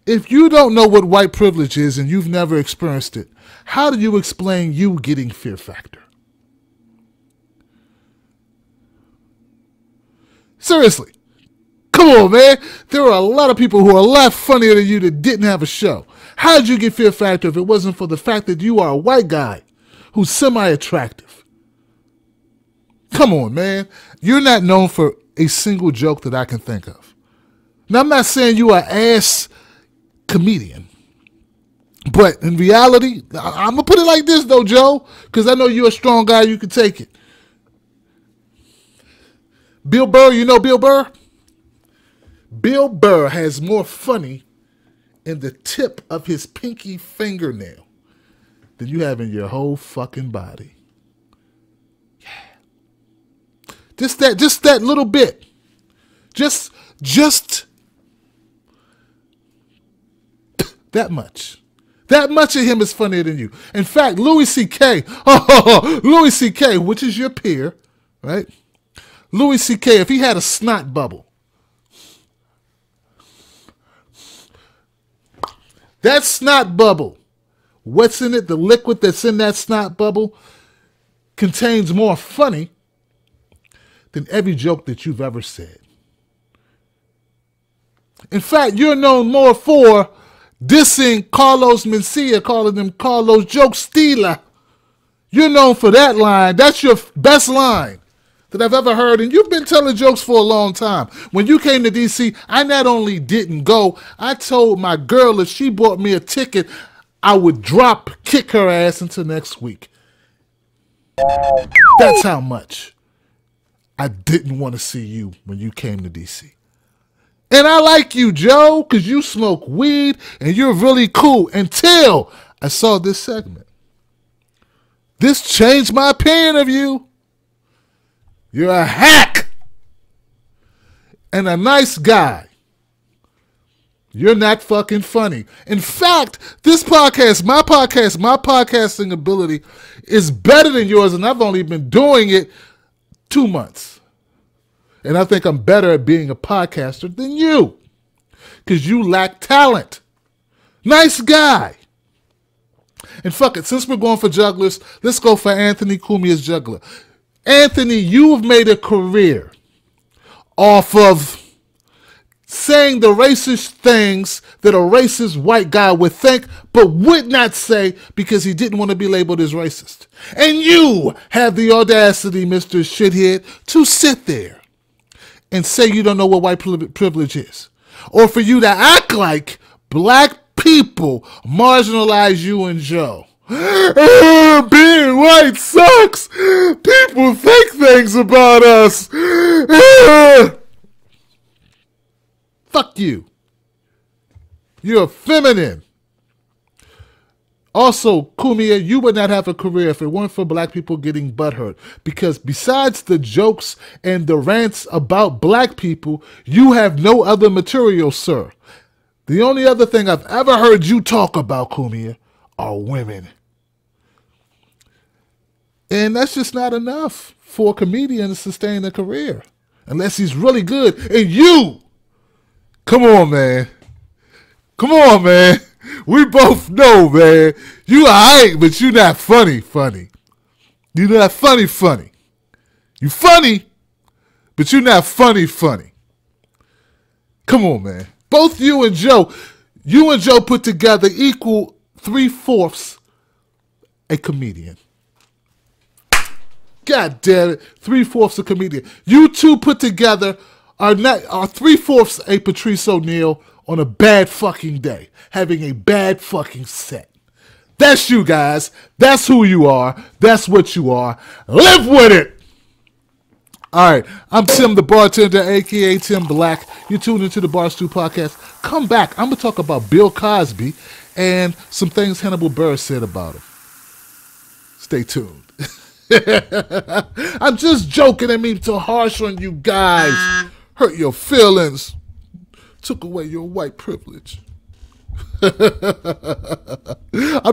if you don't know what white privilege is and you've never experienced it, how do you explain you getting fear factor? Seriously. Come on, man. There are a lot of people who are a lot funnier than you that didn't have a show. How did you get fear factor if it wasn't for the fact that you are a white guy who's semi-attractive? Come on, man. You're not known for a single joke that I can think of. Now, I'm not saying you are an ass comedian. But in reality, I'm going to put it like this, though, Joe, because I know you're a strong guy. You can take it. Bill Burr, you know Bill Burr? Bill Burr has more funny in the tip of his pinky fingernail than you have in your whole fucking body. Yeah. Just that little bit. Just that much. That much of him is funnier than you. In fact, Louis C.K., Louis C.K., which is your peer, right? Louis C.K., if he had a snot bubble, that snot bubble, what's in it, the liquid that's in that snot bubble, contains more funny than every joke that you've ever said. In fact, you're known more for dissing Carlos Mencia, calling him Carlos Joke Stealer. You're known for that line. That's your best line that I've ever heard, and you've been telling jokes for a long time. When you came to D.C., I not only didn't go, I told my girl if she bought me a ticket, I would drop kick her ass into next week. That's how much I didn't want to see you when you came to D.C. And I like you, Joe, because you smoke weed and you're really cool until I saw this segment. This changed my opinion of you. You're a hack and a nice guy. You're not fucking funny. In fact, this podcast, my podcasting ability is better than yours, and I've only been doing it 2 months. And I think I'm better at being a podcaster than you because you lack talent. Nice guy. And fuck it, since we're going for jugglers, let's go for Anthony Cumia's juggler. Anthony, you've made a career off of saying the racist things that a racist white guy would think but would not say because he didn't want to be labeled as racist. And you have the audacity, Mr. Shithead, to sit there and say you don't know what white privilege is. Or for you to act like black people marginalize you and Joe. Being white sucks. People think things about us. Fuck you. You're feminine. Also, Cumia, you would not have a career if it weren't for black people getting butthurt. Because besides the jokes and the rants about black people, you have no other material, sir. The only other thing I've ever heard you talk about, Cumia, are women. And that's just not enough for a comedian to sustain a career. Unless he's really good. And you, come on, man. Come on, man. We both know, man. You alright, but you not funny. You not funny. You funny, but you not funny. Come on, man. Both you and Joe put together equal 3/4 a comedian. God damn it, 3/4 a comedian. You two put together are 3/4 a Patrice O'Neal on a bad fucking day, having a bad fucking set. That's you guys. That's who you are. That's what you are. Live with it. All right, I'm Tim the Bartender, a.k.a. Tim Black. You tuned into the Bar Stew Podcast. Come back. I'm going to talk about Bill Cosby and some things Hannibal Buress said about him. Stay tuned. I'm just joking. I mean, too harsh on you guys. Hurt your feelings. Took away your white privilege. I'll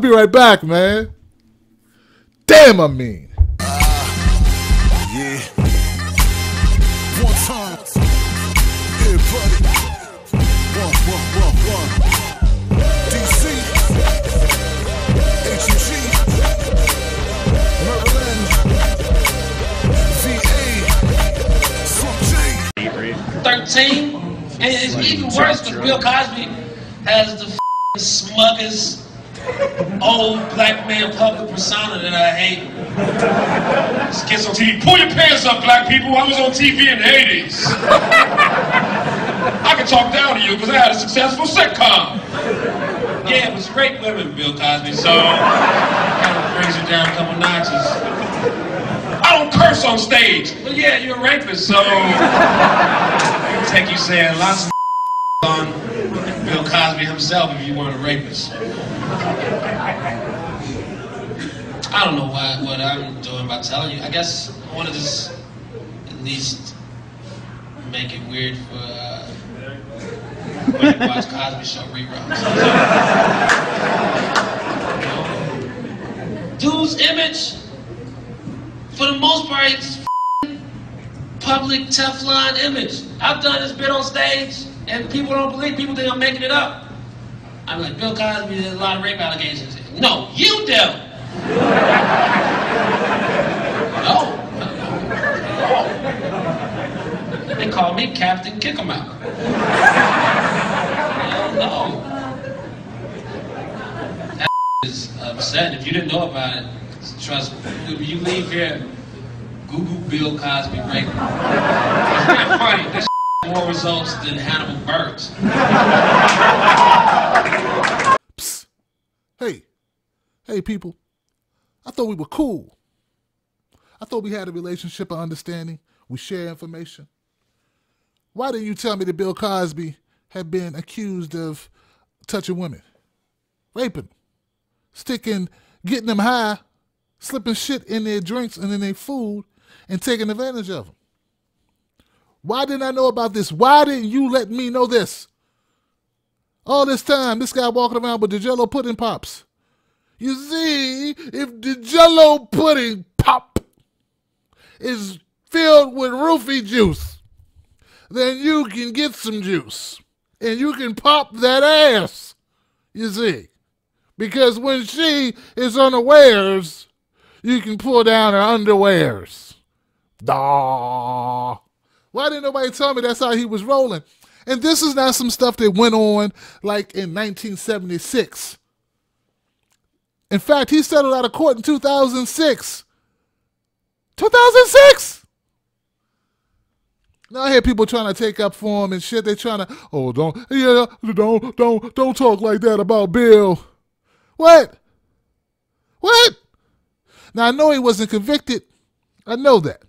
be right back, man. damn, I'm mean. Yeah. One time. Everybody. One. DC. HUG. Maryland. VA. Swamp J. 13. And it's even worse because Bill Cosby has the smuggest old black man public persona that I hate. This kid's on TV. Pull your pants up, black people. I was on TV in the 80s. I can talk down to you because I had a successful sitcom. Yeah, it was rape women, Bill Cosby, so kind of brings it down a couple notches. I don't curse on stage. But yeah, you're a rapist, so it'll take you saying lots of on Bill Cosby himself if you weren't a rapist. I don't know what I'm doing by telling you. I guess I want to just at least make it weird for when you watch Cosby Show reruns. Dude's image, for the most part, it's public Teflon image. I've done this bit on stage, and people don't believe. People think I'm making it up. I'm like, Bill Cosby, there's a lot of rape allegations. No, you do. No. They call me Captain Kick 'em Out. No. That is upset. If you didn't know about it, trust me. If you leave here, Google Bill Cosby rape. It's not funny. This more results than Hannibal Buress. Psst. Hey, people. I thought we were cool. I thought we had a relationship of understanding. We share information. Why didn't you tell me that Bill Cosby had been accused of touching women, raping, getting them high, slipping shit in their drinks and in their food, and taking advantage of them? Why didn't I know about this? Why didn't you let me know this? All this time, this guy walking around with the Jell-O pudding pops. You see, if the Jell-O pudding pop is filled with roofie juice, then you can get some juice and you can pop that ass, you see. Because when she is unawares, you can pull down her underwears. Daw. Why didn't nobody tell me that's how he was rolling? And this is not some stuff that went on like in 1976. In fact, he settled out of court in 2006. 2006! Now I hear people trying to take up for him and shit. They're trying to, don't talk like that about Bill. What? Now I know he wasn't convicted. I know that.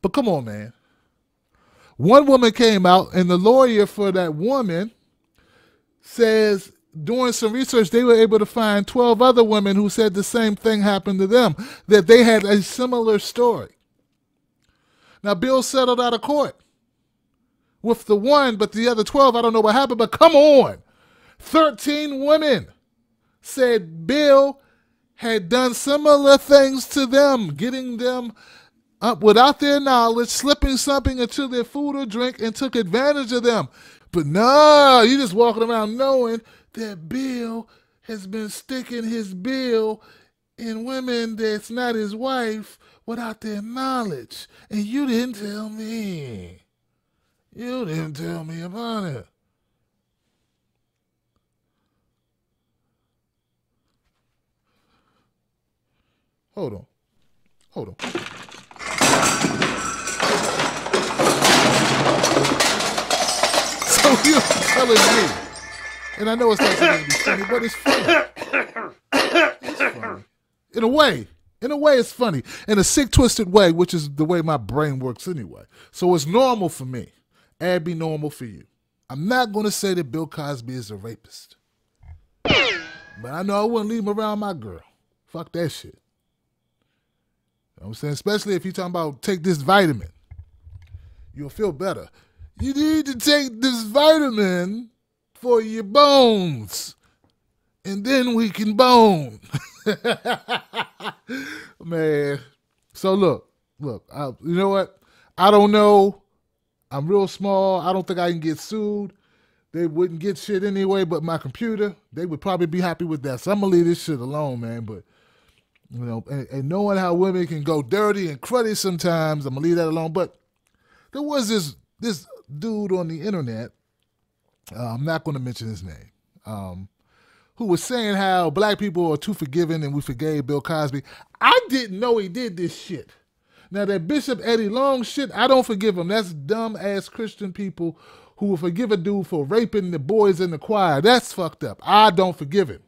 But come on, man. One woman came out, and the lawyer for that woman says, doing some research, they were able to find 12 other women who said the same thing happened to them, that they had a similar story. Now, Bill settled out of court with the one, but the other 12, I don't know what happened, but come on. 13 women said Bill had done similar things to them, getting them up without their knowledge, slipping something into their food or drink, and took advantage of them. But no, you just walking around knowing that Bill has been sticking his bill in women that's not his wife without their knowledge. And you didn't tell me. You didn't tell me about it. Hold on. So you're telling me, and I know it's not supposed to be funny, but it's funny. It's funny. In a way, it's funny. In a sick, twisted way, which is the way my brain works anyway. So it's normal for me. And be normal for you. I'm not going to say that Bill Cosby is a rapist. But I know I wouldn't leave him around my girl. Fuck that shit. You know what I'm saying? Especially if you're talking about take this vitamin. You'll feel better. You need to take this vitamin for your bones. And then we can bone. Man. So look, you know what? I don't know. I'm real small. I don't think I can get sued. They wouldn't get shit anyway, but my computer, they would probably be happy with that. So I'm going to leave this shit alone, man. But, you know, and knowing how women can go dirty and cruddy sometimes, I'm going to leave that alone. But there was this dude on the internet, I'm not going to mention his name, who was saying how black people are too forgiving and we forgave Bill Cosby. I didn't know he did this shit. Now, that Bishop Eddie Long shit, I don't forgive him. That's dumb-ass Christian people who will forgive a dude for raping the boys in the choir. That's fucked up. I don't forgive him.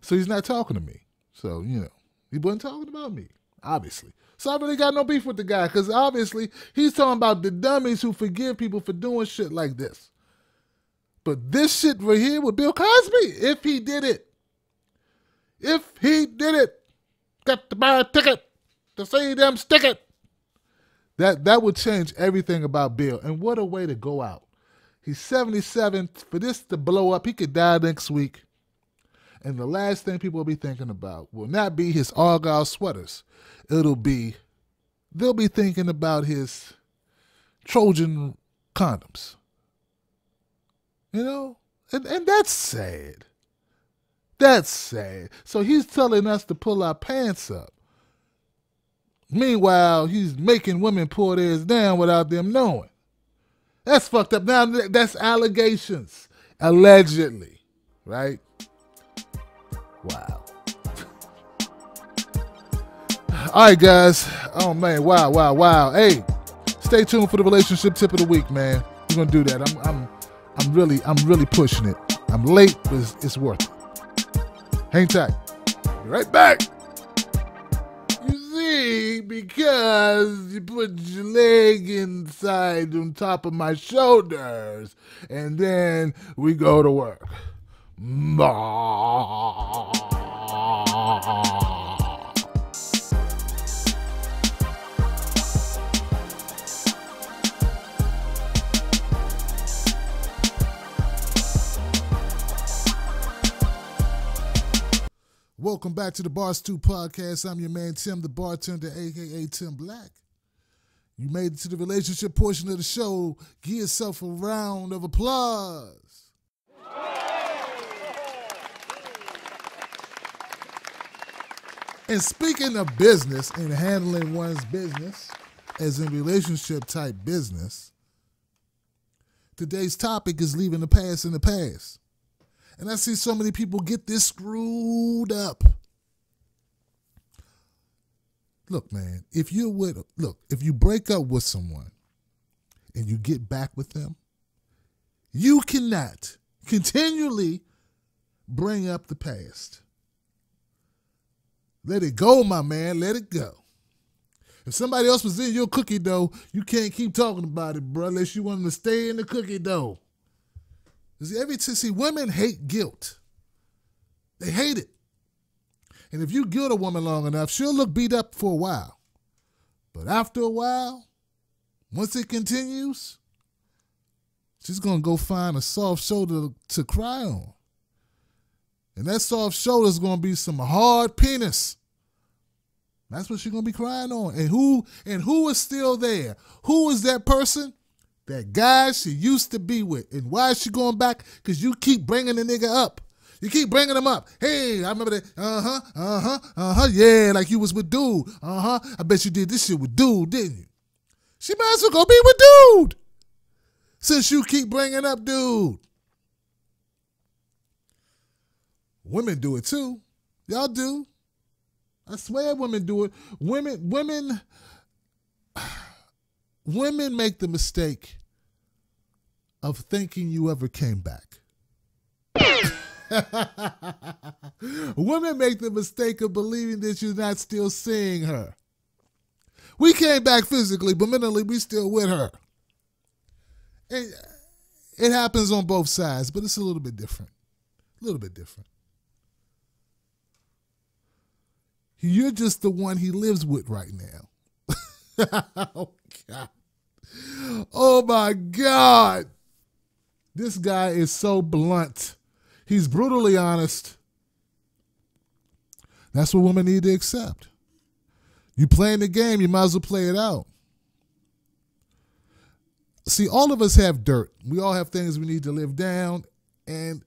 So he's not talking to me. So, you know, he wasn't talking about me, obviously. So I really got no beef with the guy because obviously he's talking about the dummies who forgive people for doing shit like this. But this shit right here with Bill Cosby, if he did it, got to buy a ticket to see them stick it. That would change everything about Bill. And what a way to go out. He's 77. For this to blow up, he could die next week. And the last thing people will be thinking about will not be his Argyle sweaters. They'll be thinking about his Trojan condoms. You know? And that's sad. That's sad. So he's telling us to pull our pants up. Meanwhile, he's making women pull theirs down without them knowing. That's fucked up. Now, that's allegations. Allegedly. Right? Wow. All right, guys. Oh, man. Wow. Hey, stay tuned for the relationship tip of the week, man. We're going to do that. I'm really pushing it. I'm late, but it's worth it. Hang tight. Be right back. Because you put your leg inside on top of my shoulders, and then we go to work. Welcome back to the Bars 2 podcast. I'm your man, Tim, the bartender, a.k.a. Tim Black. You made it to the relationship portion of the show. Give yourself a round of applause. And speaking of business and handling one's business, as in relationship type business, today's topic is leaving the past in the past. And I see so many people get this screwed up. Look, man, if you break up with someone and you get back with them, you cannot continually bring up the past. Let it go, my man. Let it go. If somebody else was in your cookie dough, you can't keep talking about it, bro, unless you want them to stay in the cookie dough. See, women hate guilt. They hate it. And if you guilt a woman long enough, she'll look beat up for a while. But after a while, once it continues, she's going to go find a soft shoulder to cry on. And that soft shoulder is going to be some hard penis. That's what she's going to be crying on. And who is still there? Who is that person? That guy she used to be with. And why is she going back? Because you keep bringing the nigga up. You keep bringing him up. Hey, I remember that. Yeah, like you was with dude. I bet you did this shit with dude, didn't you? She might as well go be with dude. Since you keep bringing up dude. Women do it too. Y'all do. I swear women do it. Women make the mistake of thinking you ever came back. Women make the mistake of believing that you're not still seeing her. We came back physically, but mentally we still with her. And it happens on both sides, but it's a little bit different. A little bit different. You're just the one he lives with right now. Oh, God. Oh, my God. This guy is so blunt. He's brutally honest. That's what women need to accept. You playing the game, you might as well play it out. See, all of us have dirt. We all have things we need to live down, and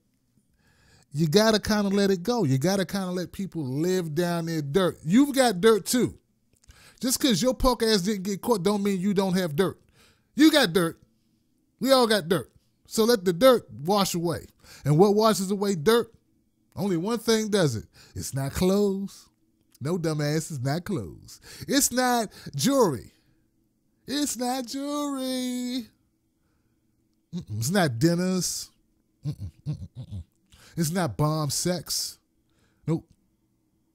you got to kind of let it go. You got to kind of let people live down their dirt. You've got dirt too. Just because your punk ass didn't get caught don't mean you don't have dirt. You got dirt. We all got dirt. So let the dirt wash away. And what washes away dirt? Only one thing does it. It's not clothes. No, dumbass, it's not clothes. It's not jewelry. It's not jewelry. It's not dinners. It's not bomb sex. Nope.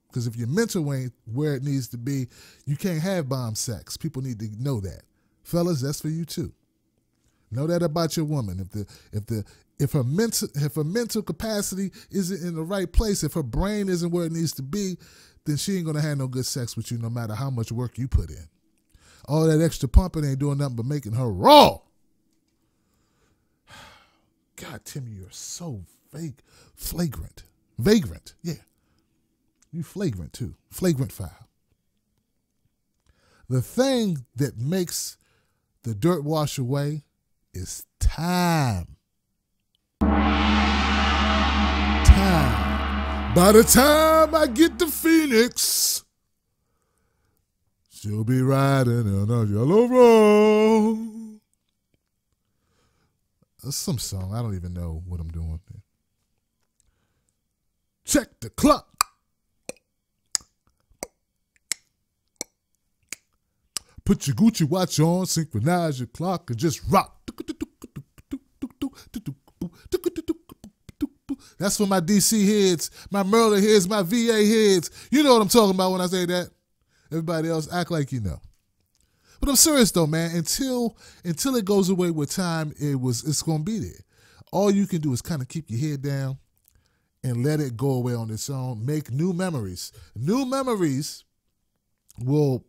Because if your mental ain't where it needs to be, you can't have bomb sex. People need to know that. Fellas, that's for you too. Know that about your woman. If her mental capacity isn't in the right place, if her brain isn't where it needs to be, then she ain't gonna have no good sex with you no matter how much work you put in. All that extra pumping ain't doing nothing but making her raw. God, Timmy, you're so flagrant. Vagrant, yeah. You flagrant too. Flagrant foul. The thing that makes the dirt wash away is time. Time. By the time I get to Phoenix, she'll be riding in a yellow road. That's some song. I don't even know what I'm doing. Check the clock. Put your Gucci watch on, synchronize your clock, and just rock. That's for my DC heads, my Maryland heads, my VA heads. You know what I'm talking about when I say that. Everybody else, act like you know. But I'm serious though, man. Until it goes away with time, it's gonna be there. All you can do is kind of keep your head down and let it go away on its own. Make new memories. New memories will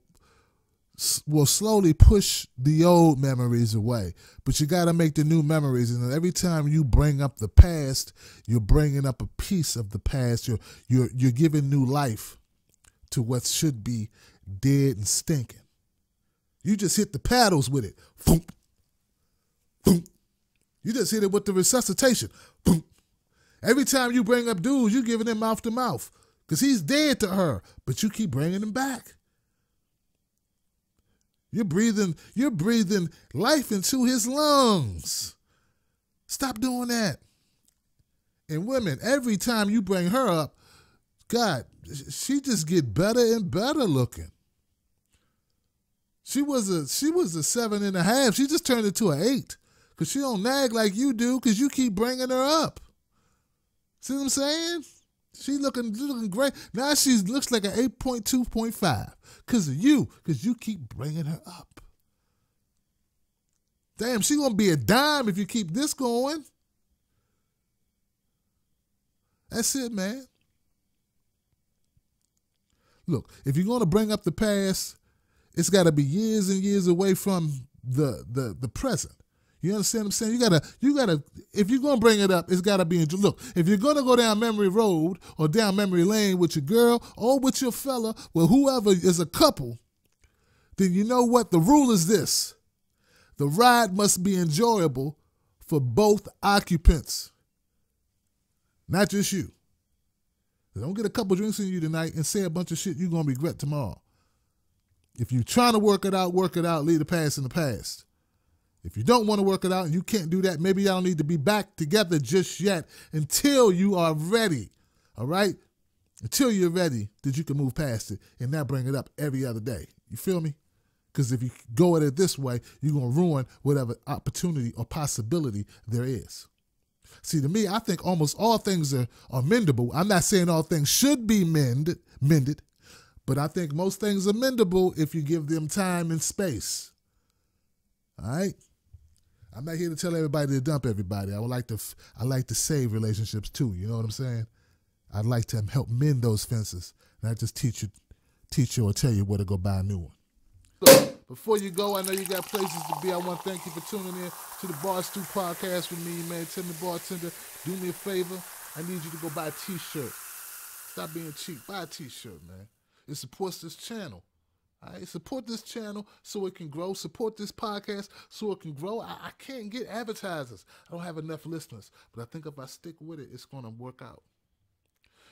slowly push the old memories away. But you got to make the new memories. And every time you bring up the past, you're bringing up a piece of the past. You're giving new life to what should be dead and stinking. You just hit the paddles with it. Boom. Boom. You just hit it with the resuscitation. Boom. Every time you bring up dudes, you're giving him mouth to mouth because he's dead to her, but you keep bringing him back. You're breathing life into his lungs. Stop doing that. And women, every time you bring her up, God, she just get better and better looking. She was a 7.5. She just turned into an 8 because she don't nag like you do because you keep bringing her up. See what I'm saying? She looking great. Now she looks like an 8.2.5 because of you, because you keep bringing her up. Damn, she gonna be a dime if you keep this going. That's it, man. Look, if you're gonna bring up the past, it's got to be years and years away from the present. You understand what I'm saying? You gotta. If you're gonna bring it up, it's gotta be. Look, if you're gonna go down memory road or down memory lane with your girl or with your fella, well, whoever is a couple, then you know what? The rule is this: the ride must be enjoyable for both occupants, not just you. Don't get a couple drinks in you tonight and say a bunch of shit you're gonna regret tomorrow. If you're trying to work it out, leave the past in the past. If you don't want to work it out and you can't do that, maybe y'all don't need to be back together just yet until you are ready, all right? Until you're ready that you can move past it and not bring it up every other day. You feel me? Because if you go at it this way, you're going to ruin whatever opportunity or possibility there is. See, to me, I think almost all things are mendable. I'm not saying all things should be mended, but I think most things are mendable if you give them time and space. All right? I'm not here to tell everybody to dump everybody. I like to save relationships too. You know what I'm saying? I'd like to help mend those fences, not just teach you or tell you where to go buy a new one. So, before you go, I know you got places to be. I want to thank you for tuning in to the Bar Stew podcast with me, man. Tim the Bartender. Do me a favor. I need you to go buy a t-shirt. Stop being cheap. Buy a t-shirt, man. It supports this channel. All right? Support this channel so it can grow. Support this podcast so it can grow. I can't get advertisers. I don't have enough listeners. But I think if I stick with it, it's going to work out.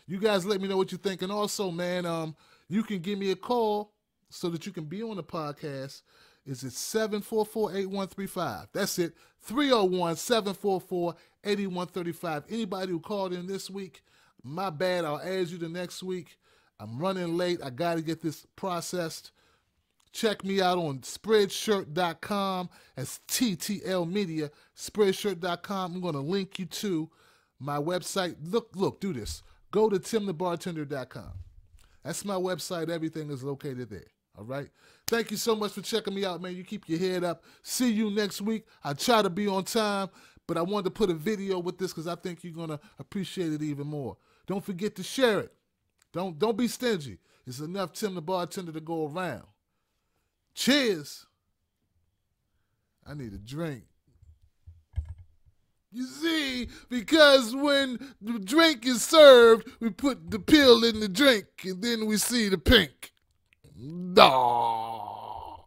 You guys let me know what you think. And also, man, you can give me a call so that you can be on the podcast. Is it 744-8135? That's it. 301-744-8135. Anybody who called in this week, my bad. I'll add you the next week. I'm running late. I got to get this processed. Check me out on Spreadshirt.com. That's TTL Media. Spreadshirt.com. I'm going to link you to my website. Look, do this. Go to TimTheBartender.com. That's my website. Everything is located there. All right? Thank you so much for checking me out, man. You keep your head up. See you next week. I try to be on time, but I wanted to put a video with this because I think you're going to appreciate it even more. Don't forget to share it. Don't be stingy. It's enough Tim the Bartender to go around. Cheers. I need a drink. You see, because when the drink is served, we put the pill in the drink, and then we see the pink. Nah.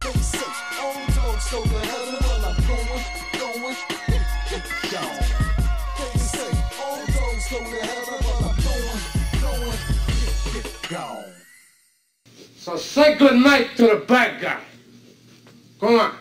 They say, old dogs so the hell while I'm going, gone. They say, old dogs so the hell while I'm going, gone. So say good night to the bad guy. Come on.